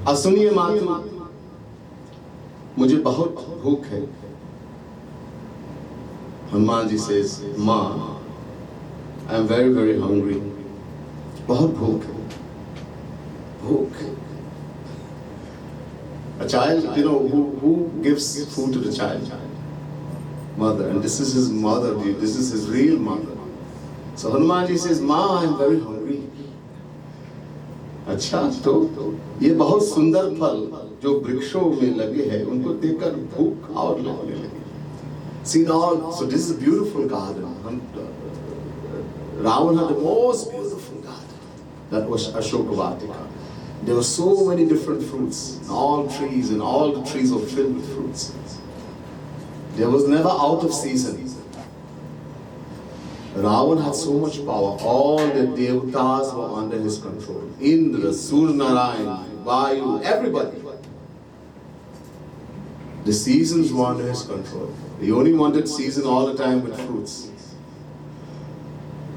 अब सुनिए मातु, मुझे बहुत भूख है. Hanuman ji says, Ma, I am very, very hungry. बहुत भूख है. Bhook. A child, who gives food to the child? Mother. And this is his mother, this is his real mother. So Hanumanji says, Ma, I am very hungry. अच्छा, तो ये बहुत सुंदर फल जो वृक्षों में लगे हैं, उनको देखकर भूख और लगने लगी. See all, so this is a beautiful garden. Ravana had the most beautiful garden. That was Ashoka Vatika. There were so many different fruits, all trees, and all the trees were filled with fruits. There was never out of season. Ravan had so much power. All the devatas were under his control. Indra, Surya Narayan, Vayu, everybody. The seasons were under his control. He only wanted season all the time with fruits.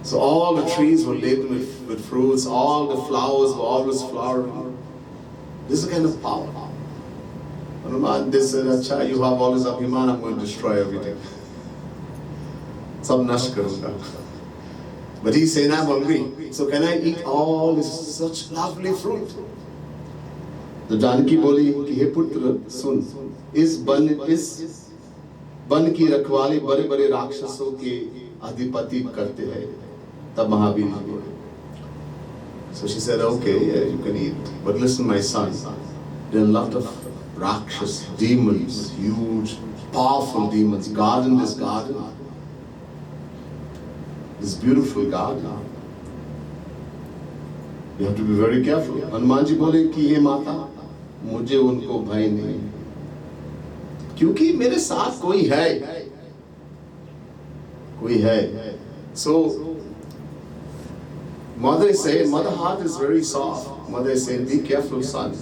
So all the trees were laden with fruits, all the flowers were always flowering. This is the kind of power. Hanuman, they said, Acha, you have all this Abhiman, I'm going to destroy everything. Sab nash karunga. But he's saying, I'm hungry. So can I eat all this such lovely fruit? The Janaki boli कि हे पुत्र सुन, इस one की रखवाली बड़े बड़े राक्षसों के अधिपति करते हैं. तब महावीर जी बोले. So she said, okay, yeah, you can eat. But listen, my son, there are a lot of rakshas, demons, huge, powerful demons, guarding this garden. This beautiful garden. You have to be very careful. Hanuman ji बोले कि हे माता, मुझे उनको भय नहीं, क्योंकि मेरे साथ कोई है. So mother is saying, mother heart is very soft. Mother is saying, be careful, son.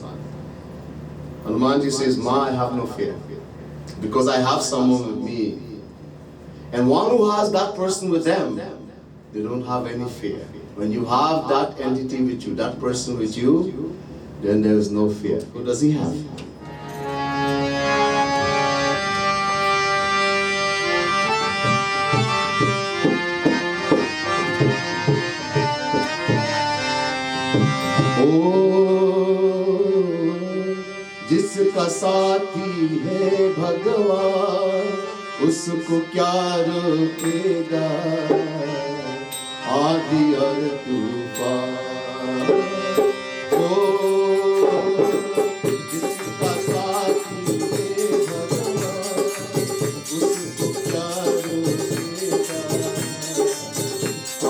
Hanumanji says, Ma, I have no fear, because I have someone with me. And one who has that person with them, they don't have any fear. When you have that entity with you, that person with you, then there is no fear. Who does he have? जिसका साथी है भगवान, उसको क्या रोकेगा आदि और तूफान. जिसका साथी है भगवान, उसको क्या रोकेगा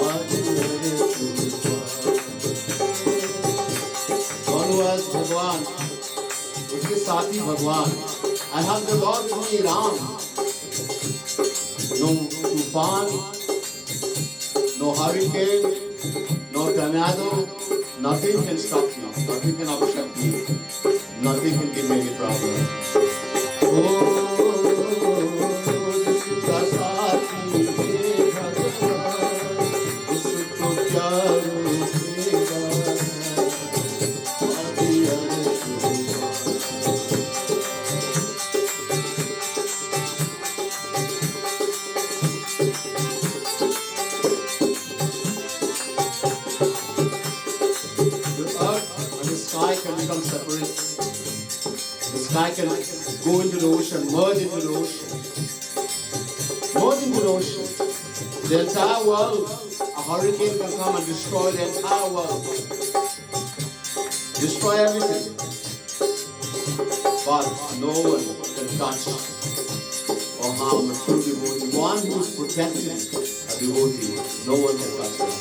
आदि और तूफान. कौन हुआ भगवान? उसके साथी भगवान. I have the Lord with me, Ram. No tufan, no hurricane, no tornado, nothing can stop me, nothing can obstruct me, nothing can give me any problem. जिसका साथी है भगवान, उसको क्या रोकेगा आदि और become separate. The sky can go into the ocean, merge into the ocean. Merge into the ocean. The entire world, a hurricane can come and destroy the entire world. Destroy everything. But no one can touch or harm a true devotee. One who is protecting a devotee, no one can touch them.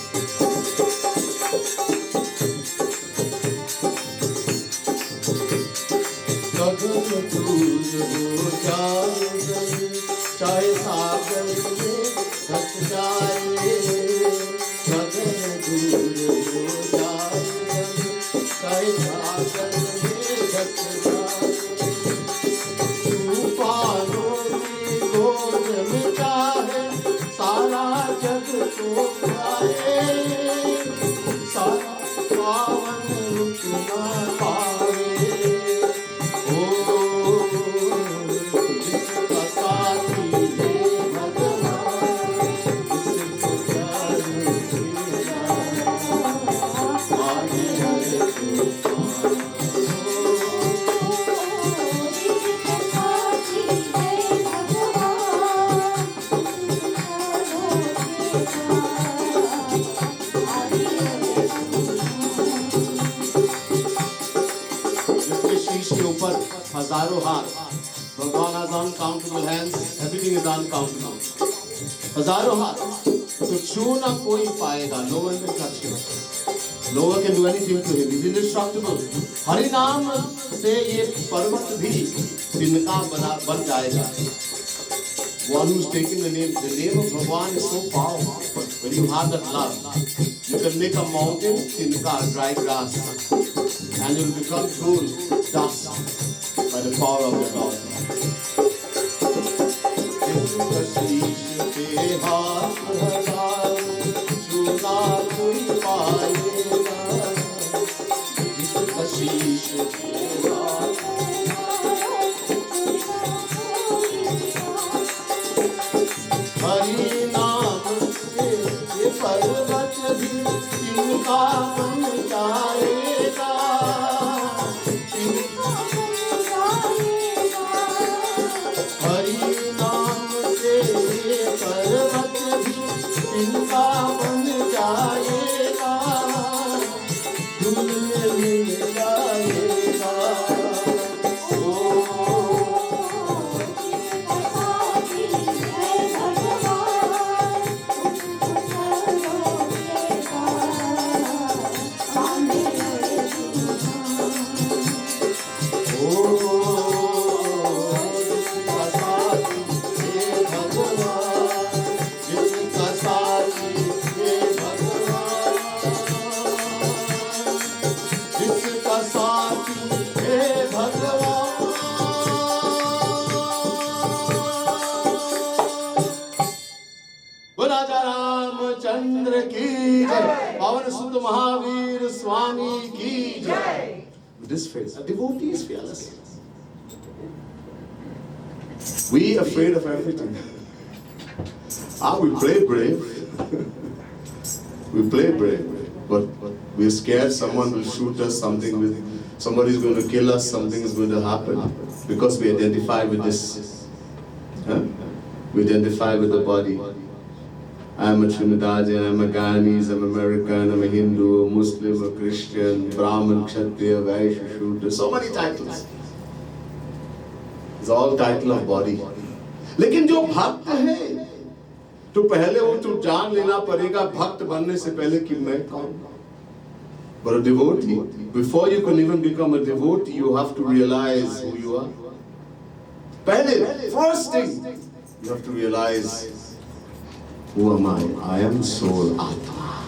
चाहे सागर में धस जाए, गगन दूर हो जाए, चाहे सागर में धस जाए. तूफानों की गोद में चाहे सारा जग तो जिसके शीश के ऊपर हजारों हाथ, भगवान has uncountable hands, everything is uncountable. हजारों हाथ, तो छू ना कोई पाएगा, no one will touch him. No one can do anything to him. He's indestructible. Hari नाम से ये पर्वत भी तिनका बन जाएगा. One who's taking the name of Bhagwan is so powerful. But when you have that love, you can make a mountain tinka, dry grass, and it will become cool dust by the power of the God. Hari नाम से ये पर्वत भी तिनका बन जाएगा. हरि नाम से ये पर्वत भी तिनका बन जाएगा. धूल में मिल जाएगा. राजा रामचंद्र की जय. पवन सुत महावीर स्वामी की जय. With this phrase, a devotee is fearless. We afraid of everything. We play brave. We play brave, but we're scared someone will shoot us, somebody's going to kill us, something is going to happen, because we identify with this. We identify with the body. I'm a Trinidadian, I'm a Guyanese, I'm American, I'm a Hindu, a Muslim, a Christian, Brahmin, Kshatriya, Vaishya, Shudra, so many titles. It's all title of body. लेकिन जो भक्त है, तो पहले वो तो जान लेना पड़ेगा भक्त बनने से पहले कि मैं कौन. But a devotee, before you can even become a devotee, you have to realize who you are. पहले, first thing, you have to realize, who am I? I am soul, Atma.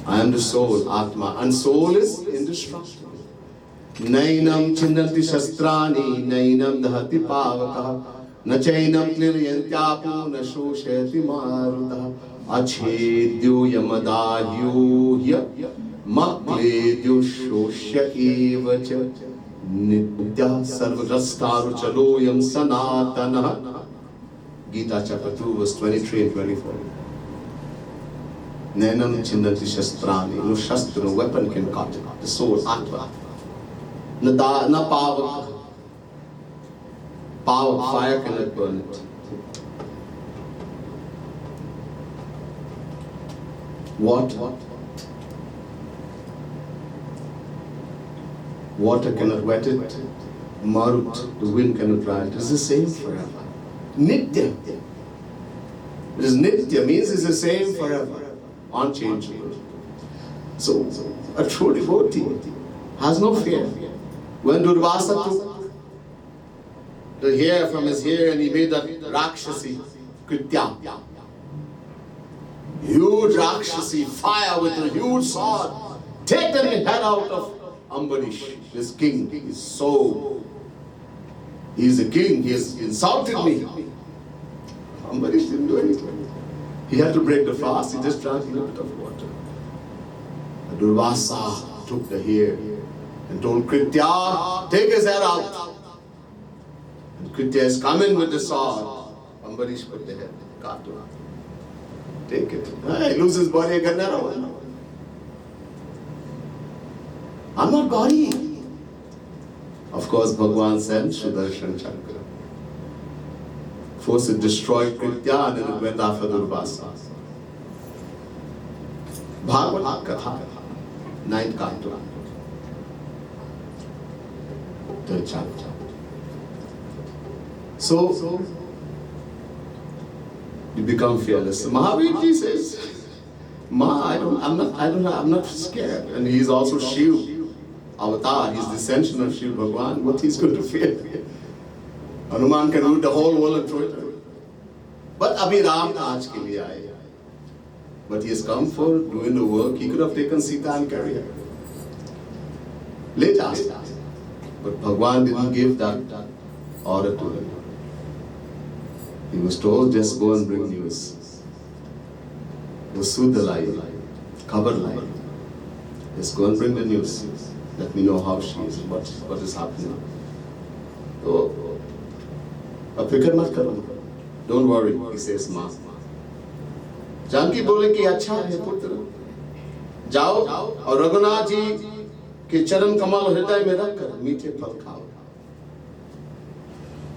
I am the soul, Atma. And soul is indestructible. Nainam chindanti shastrani, nainam dahati pavakaha, na chainam kliryantyaapu, na shoshayati marutaha, achedyo yamadadyo makledyo shoshya evacha, nitya sarvagrastaru chaloyam sanatana. Gita chapter 2 verse 23 and 24. Nainam chindanti shastrani. No shastra, no weapon can cut it. The soul, Atma. Na power. Power, fire cannot burn it. Water cannot wet it. Marut, the wind cannot dry it. It is the same forever. Nitya. It is Nitya, means it's the same forever, unchangeable. So, a true devotee has no fear. When Durvasa took the hair from his hair and he made that Rakshasi, Kritya, huge Rakshasi, fire with a huge sword, take the head out of Ambarish, this king. He's a king, he has insulted me. Ambarish didn't do anything. He had to break the fast, he just drank a little bit of water. Durvasa took the hair and told Kritya, take his head out. And Kritya is coming with the sword. Ambarish put the head, cut to take it. He loses his body again. I'm not body. Of course, Bhagwan sent Sudarshan Chakra. First it destroyed Kritya and then it went after Durvasa. Bhagavad Katha, 9th canto. the child. So you become fearless. Mahavir Ji says, I'm not scared. And he is also Shiv, Avatar, he's the ascension of Shiv Bhagwan. What he's going to fear? Hanuman can root the whole world and throw it away. But Abhi Ram aaj ke liye aaye. But he has come for doing the work. He could have taken Sita and carried her. Later, but Bhagwan didn't give that order to him. He was told, just go and bring news. Vasudha Lai, Khabar Lai. Just go and bring the news. Let me know how she is, what is happening. So, ab fikr mat karo. Don't worry, he says, Ma. Janaki बोले कि अच्छा है पुत्र, जाओ और रघुनाथ जी के चरण कमल हृदय में रखकर मीठे फल खाओ.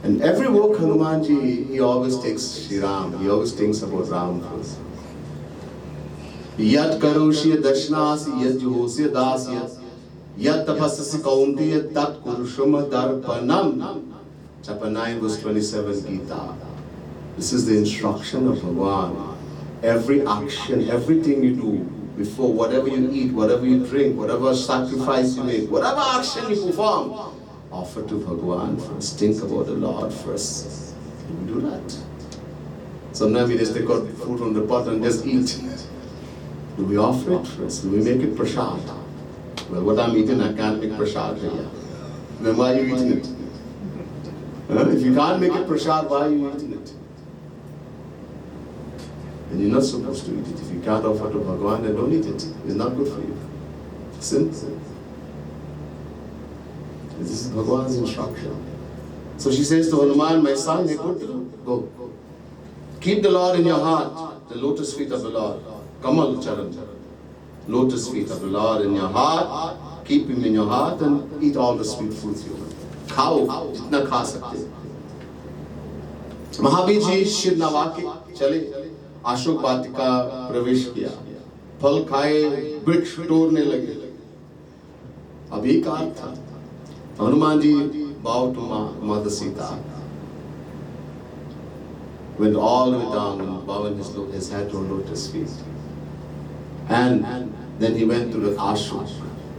And every walk Hanuman ji, he always takes Shri Ram, he always thinks about Ram first. Yat karoshya dashnasi yat juhosya dasya yat tapasya kauntiya tat kurushama darpanam. Chapter 9 verse 27 Gita. This is the instruction of Bhagwan. Every action, everything you do, before whatever you eat, whatever you drink, whatever sacrifice you make, whatever action you perform, offer to Bhagwan first. Think about the Lord first. Do we do that? Sometimes we just take out food from the pot and just eat. Do we offer it first? Do we make it prasad? Well, what I'm eating, I can't make prasad here. Then why are you eating it? If you can't make it prasad, why are you eating it? And you're not supposed to eat it. If you can't offer to Bhagwan, then don't eat it. It's not good for you. Simple. This is Bhagwan's instruction. So she says to Hanuman, my son, go. Keep the Lord in your heart, the lotus feet of the Lord. Kamal Charan. Lotus feet of the Lord in your heart. Keep him in your heart and eat all the sweet foods you want. Khao, jitna kha sakte. Mahavir ji Shiv Nava ke chale. Ashok Vatika प्रवेश किया, फल खाए, वृक्ष तोड़ने लगे. अभी काल था. Hanuman ji bowed to Mother Sita, went all the way down and bowed his head to lotus feet. And then he went to the Ashok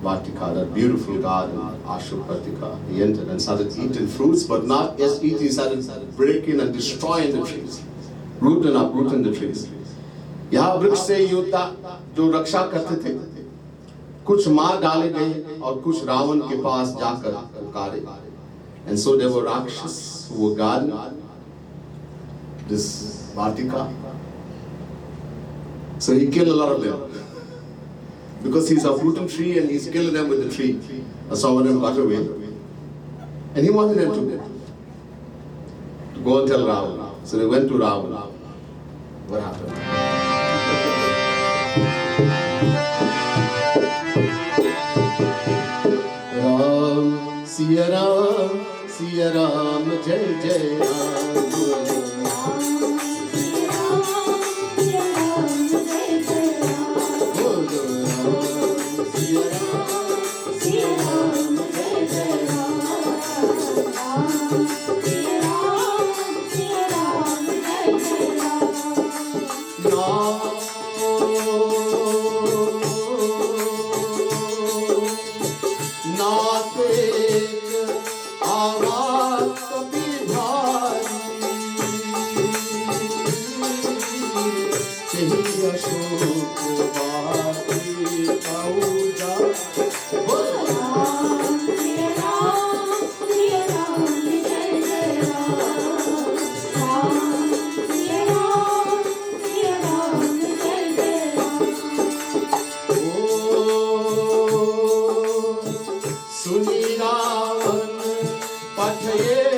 Vatika, that beautiful garden, Ashok Vatika. He entered and started eating fruits, but not just eating, he started breaking and destroying the trees. Uprooting the trees. यहाँ वृक्ष से योद्धा जो रक्षा करते थे, कुछ मार डाले गए और कुछ रावण के पास जाकर पुकारे. And so there were Rakshas who were guarding this Vatika. So he killed a lot of them. Because he's uprooting tree and he's killing them with the tree. And some of them got away. And he wanted them to go and tell Ravana. So they went to Ravana. What happened? Ram, Siya Ram, Jai Jai Ram. Suni Ravan Pathaye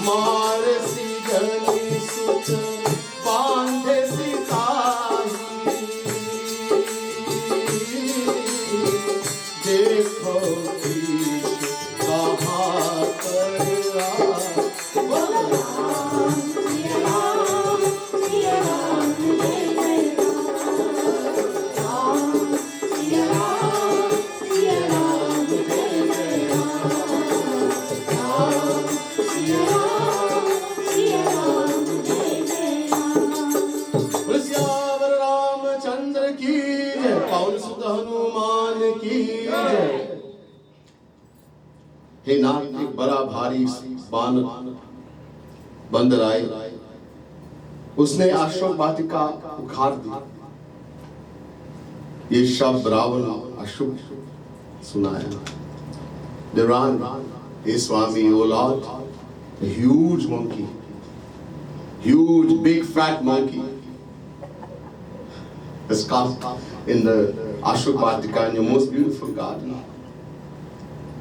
मारसी घनी सुत बांधे सिपाही, देखो ईश कहाँ पर आ। रामचंद्र की जय, पवन सुत हनुमान की जय। हे नाथ, एक बड़ा भारी बानर बंदर आए, उसने अशोक वाटिका उखाड़ दी। ये शब्द रावण अशुभ सुनाया। They ran, hey Swami, oh Lord, a huge monkey, huge, big, fat monkey has come in the Ashok Vatika, in your most beautiful garden.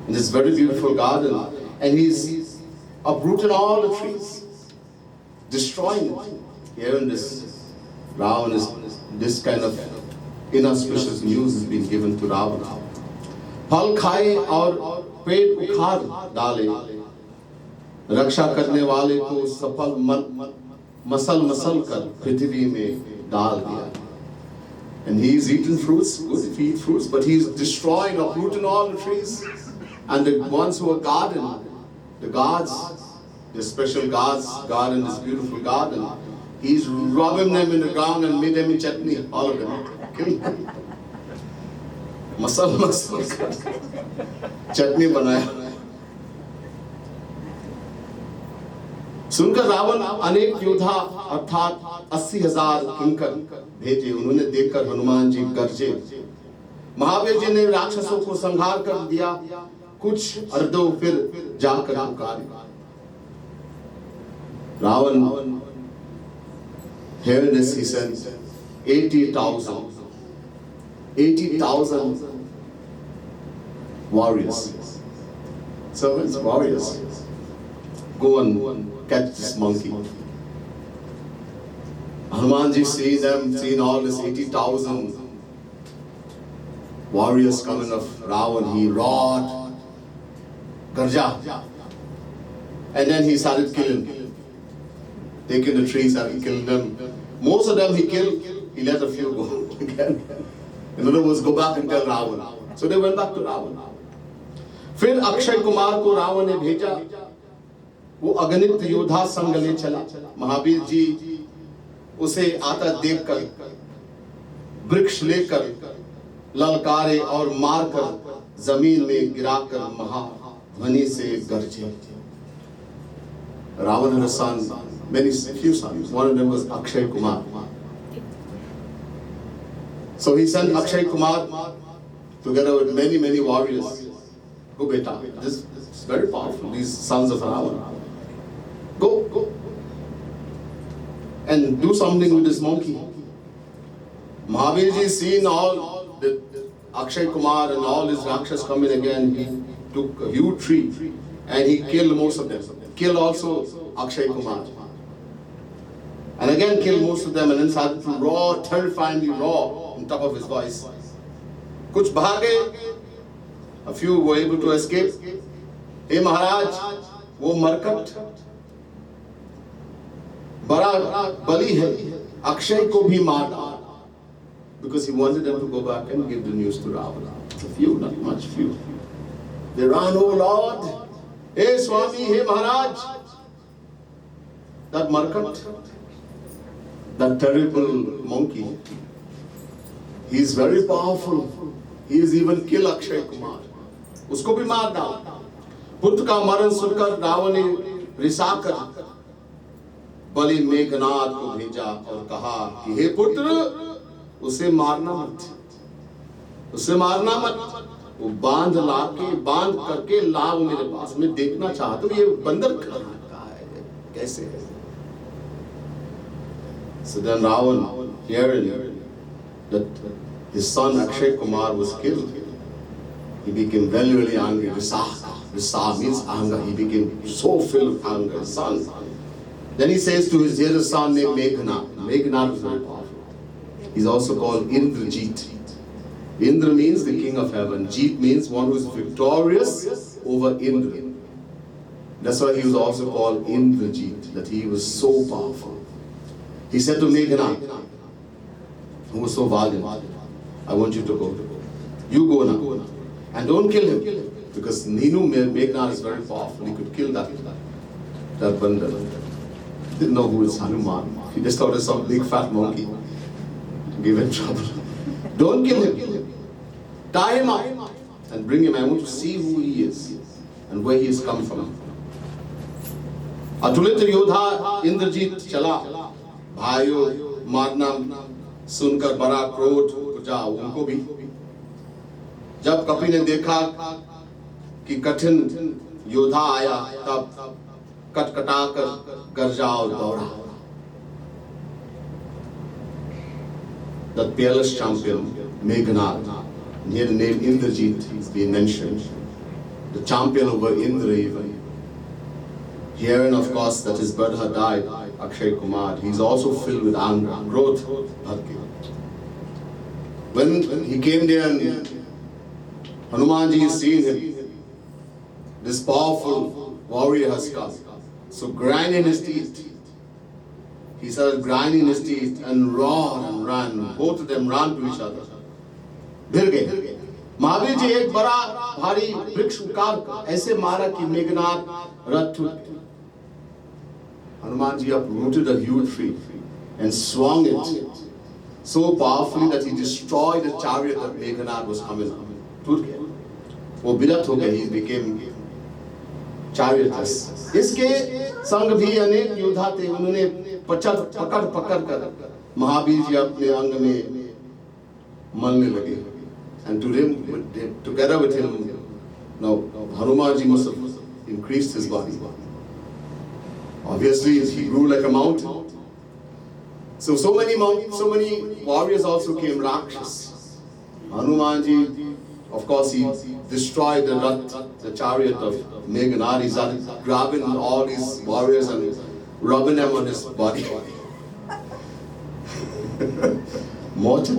In this very beautiful garden, and he's uprooted all the trees, destroying it. Here in this Ravan is this kind of inauspicious news has been given to Ravan. फल खाए और पेट उखाड़ डाले, रक्षा करने वाले को सफल muscle muscle कर पृथ्वी में डाल दिया. And he is eating fruits, good if he eats fruits, but he is destroying, uprooting all the trees. And the ones who are garden, the gods, the special gods, God in this beautiful garden, he's rubbing them in the ground and made them in chutney, all of them. Kill them. मसल चटनी बनाया. सुनकर रावण अनेक योद्धा अर्थात 80,000 किंकर भेजे. उन्होंने देखकर हनुमान जी गरजे. महावीर जी ने राक्षसों को संहार कर दिया. कुछ अर्धों फिर जाकर पुकारे. Ravan, hearing this, he said, 80,000 warriors, servants, warriors, go and catch this monkey. Hanumanji seeing them, seeing all this 80,000 warriors coming of Ravan, he roared, Garja, and then he started killing, taking the trees and killing them. Most of them he killed, he let a few go again. In other words, go back and tell Ravan. So they went back to Ravan. फिर अक्षय कुमार को रावण ने भेजा. वो अगणित योद्धा संग ले चला. महावीर जी उसे आता देखकर वृक्ष लेकर ललकारे और मारकर जमीन में गिराकर महाध्वनि से गरजे. Ravan had a son, few sons. One of them was Akshay Kumar. So he sent Akshay Kumar together with many warriors. Go beta, this is very powerful, these sons of Ravan. Go and do something with this monkey. Mahavir ji seen all the Akshay Kumar and all his Rakshas coming again. He took a huge tree and he killed most of them. Killed also Akshay Kumar. And again killed most of them, and then started to roar, terrifyingly roar on top of his voice. Kuch bhage, a few were able to escape. Hey Maharaj, wo markat bada bali hai, Akshay ko bhi maar dal. Because he wanted them to go back and give the news to Ravana. A few, not much, few. They ran, oh Lord, hey Swami, hey Maharaj, that markat, that terrible monkey, he is very powerful. He is even killed Akshay Kumar. उसको भी मार डाल. पुत्र का मरण सुनकर रावण ने रिसाकर बलि मेघनाद को भेजा और कहा कि हे पुत्र, उसे मारना मत, उसे मारना मत. वो बांध करके लाओ मेरे पास. मैं देखना चाहता हूँ ये बंदर कहाँ है, कैसे है. So then Ravan, hearing that his son Akshay Kumar was killed, he became very, very angry. Risa means anger. He became so filled with anger, his son. Then he says to his dearest son named Meghnad. Meghnad is very powerful. He's also called Indrajit. Indra means the king of heaven. Jeet means one who is victorious over Indra. That's why he was also called Indrajit, that he was so powerful. He said to Meghnad, who was so valiant, I want you to go. You go now. And don't kill him. Because he knew Meghnad is very powerful. He could kill that bundle. Didn't know who is Hanuman. He just thought it was some big fat monkey. Give him trouble. Don't kill him. Tie him up and bring him. I want to see who he is and where he has come from. अतुलित योद्धा इंद्रजीत चला, भाइयों मारना सुनकर बड़ा क्रोध उपजा उनको भी। जब कपि ने देखा कि कठिन योद्धा आया, तब कटकटाकर गर्जा और दौड़ा। That peerless champion, Meghnad, near the name Indrajit is being mentioned, the champion over Indra even. Herein, of course, that his brother died, Akshay Kumar. He's also filled with anger, growth, bhakti. When he came there and Hanumanji is seeing him, this powerful warrior has come. So grinding his teeth, he started grinding his teeth and roared and ran. Both of them ran to each other. भिड़ गए। महावीर जी एक बड़ा भारी वृक्ष उखाड़ ऐसे मारा कि मेघनाद रथ टूट गया। Hanumanji uprooted a huge tree and swung it so powerfully that he destroyed the chariot that Meghnad was coming on. टूट गया, वो विरत हो गया, he became chariotless. इसके संग भी अनेक योद्धा थे, उन्होंने पकड़ कर महावीर जी अपने अंग में मलने लगे. And together with him, now Hanumanji must have increased his body. Obviously, he grew like a mountain. So many warriors also came, Rakshas. Hanumanji, of course, he destroyed the chariot of Meghnad. He started grabbing all these warriors and rubbing them on his body. More to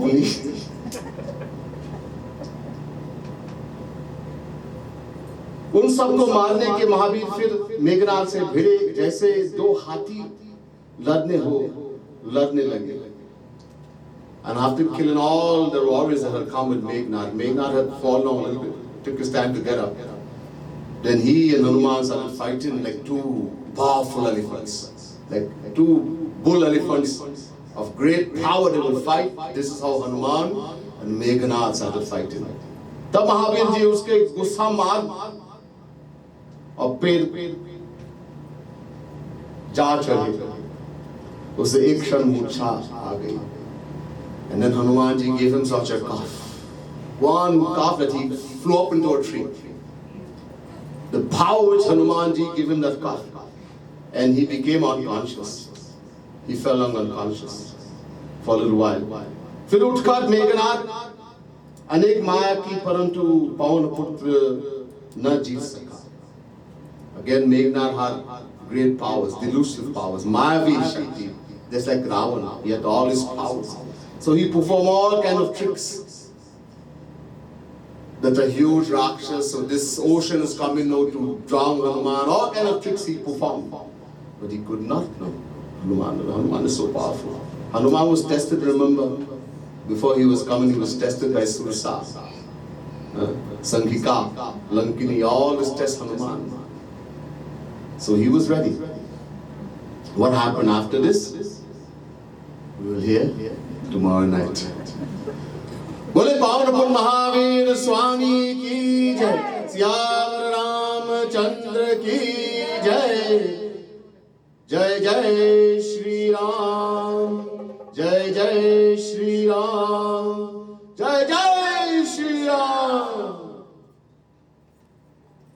उन सबको मारने के महावीर फिर मेघनाद से भिड़े, जैसे दो हाथी लड़ने लगे. And after killing all the warriors that had come with Meghnad had fallen on a little bit, took his time to get up. Then he and Hanuman started fighting like two powerful elephants, like two bull elephants of great power. They will fight. This is how Hanuman and Meghnad started fighting. तब महावीर जी उसके गुस्सा मार और पेड़ जा चढ़े, उसे एक क्षण मूर्छा आ गई. And then Hanumanji gave him such a cough, one cough that he flew up into a tree. The power which Hanumanji gave him that cough, and he became unconscious. He fell unconscious for a little while. फिर उठकर मेघनाद अनेक माया की परंतु पवन पुत्र न जीत सका. Again, Meghnad had great powers, delusive powers, Mayavi Shakti, just like Ravana. He had all his powers. So he performed all kind of tricks. That a huge Rakshas, so this ocean is coming now to drown Hanuman, all kind of tricks he performed. But he could not know Hanuman. Hanuman is so powerful. Hanuman was tested, remember, before he was coming, he was tested by Sursa, Sanghika, Lankini, all this test Hanuman. So he was ready. What happened after this? We will hear tomorrow night. बोले पावनपुर महावीर स्वामी की जय, सियावर रामचंद्र की जय. जय जय श्री राम, जय जय श्री राम.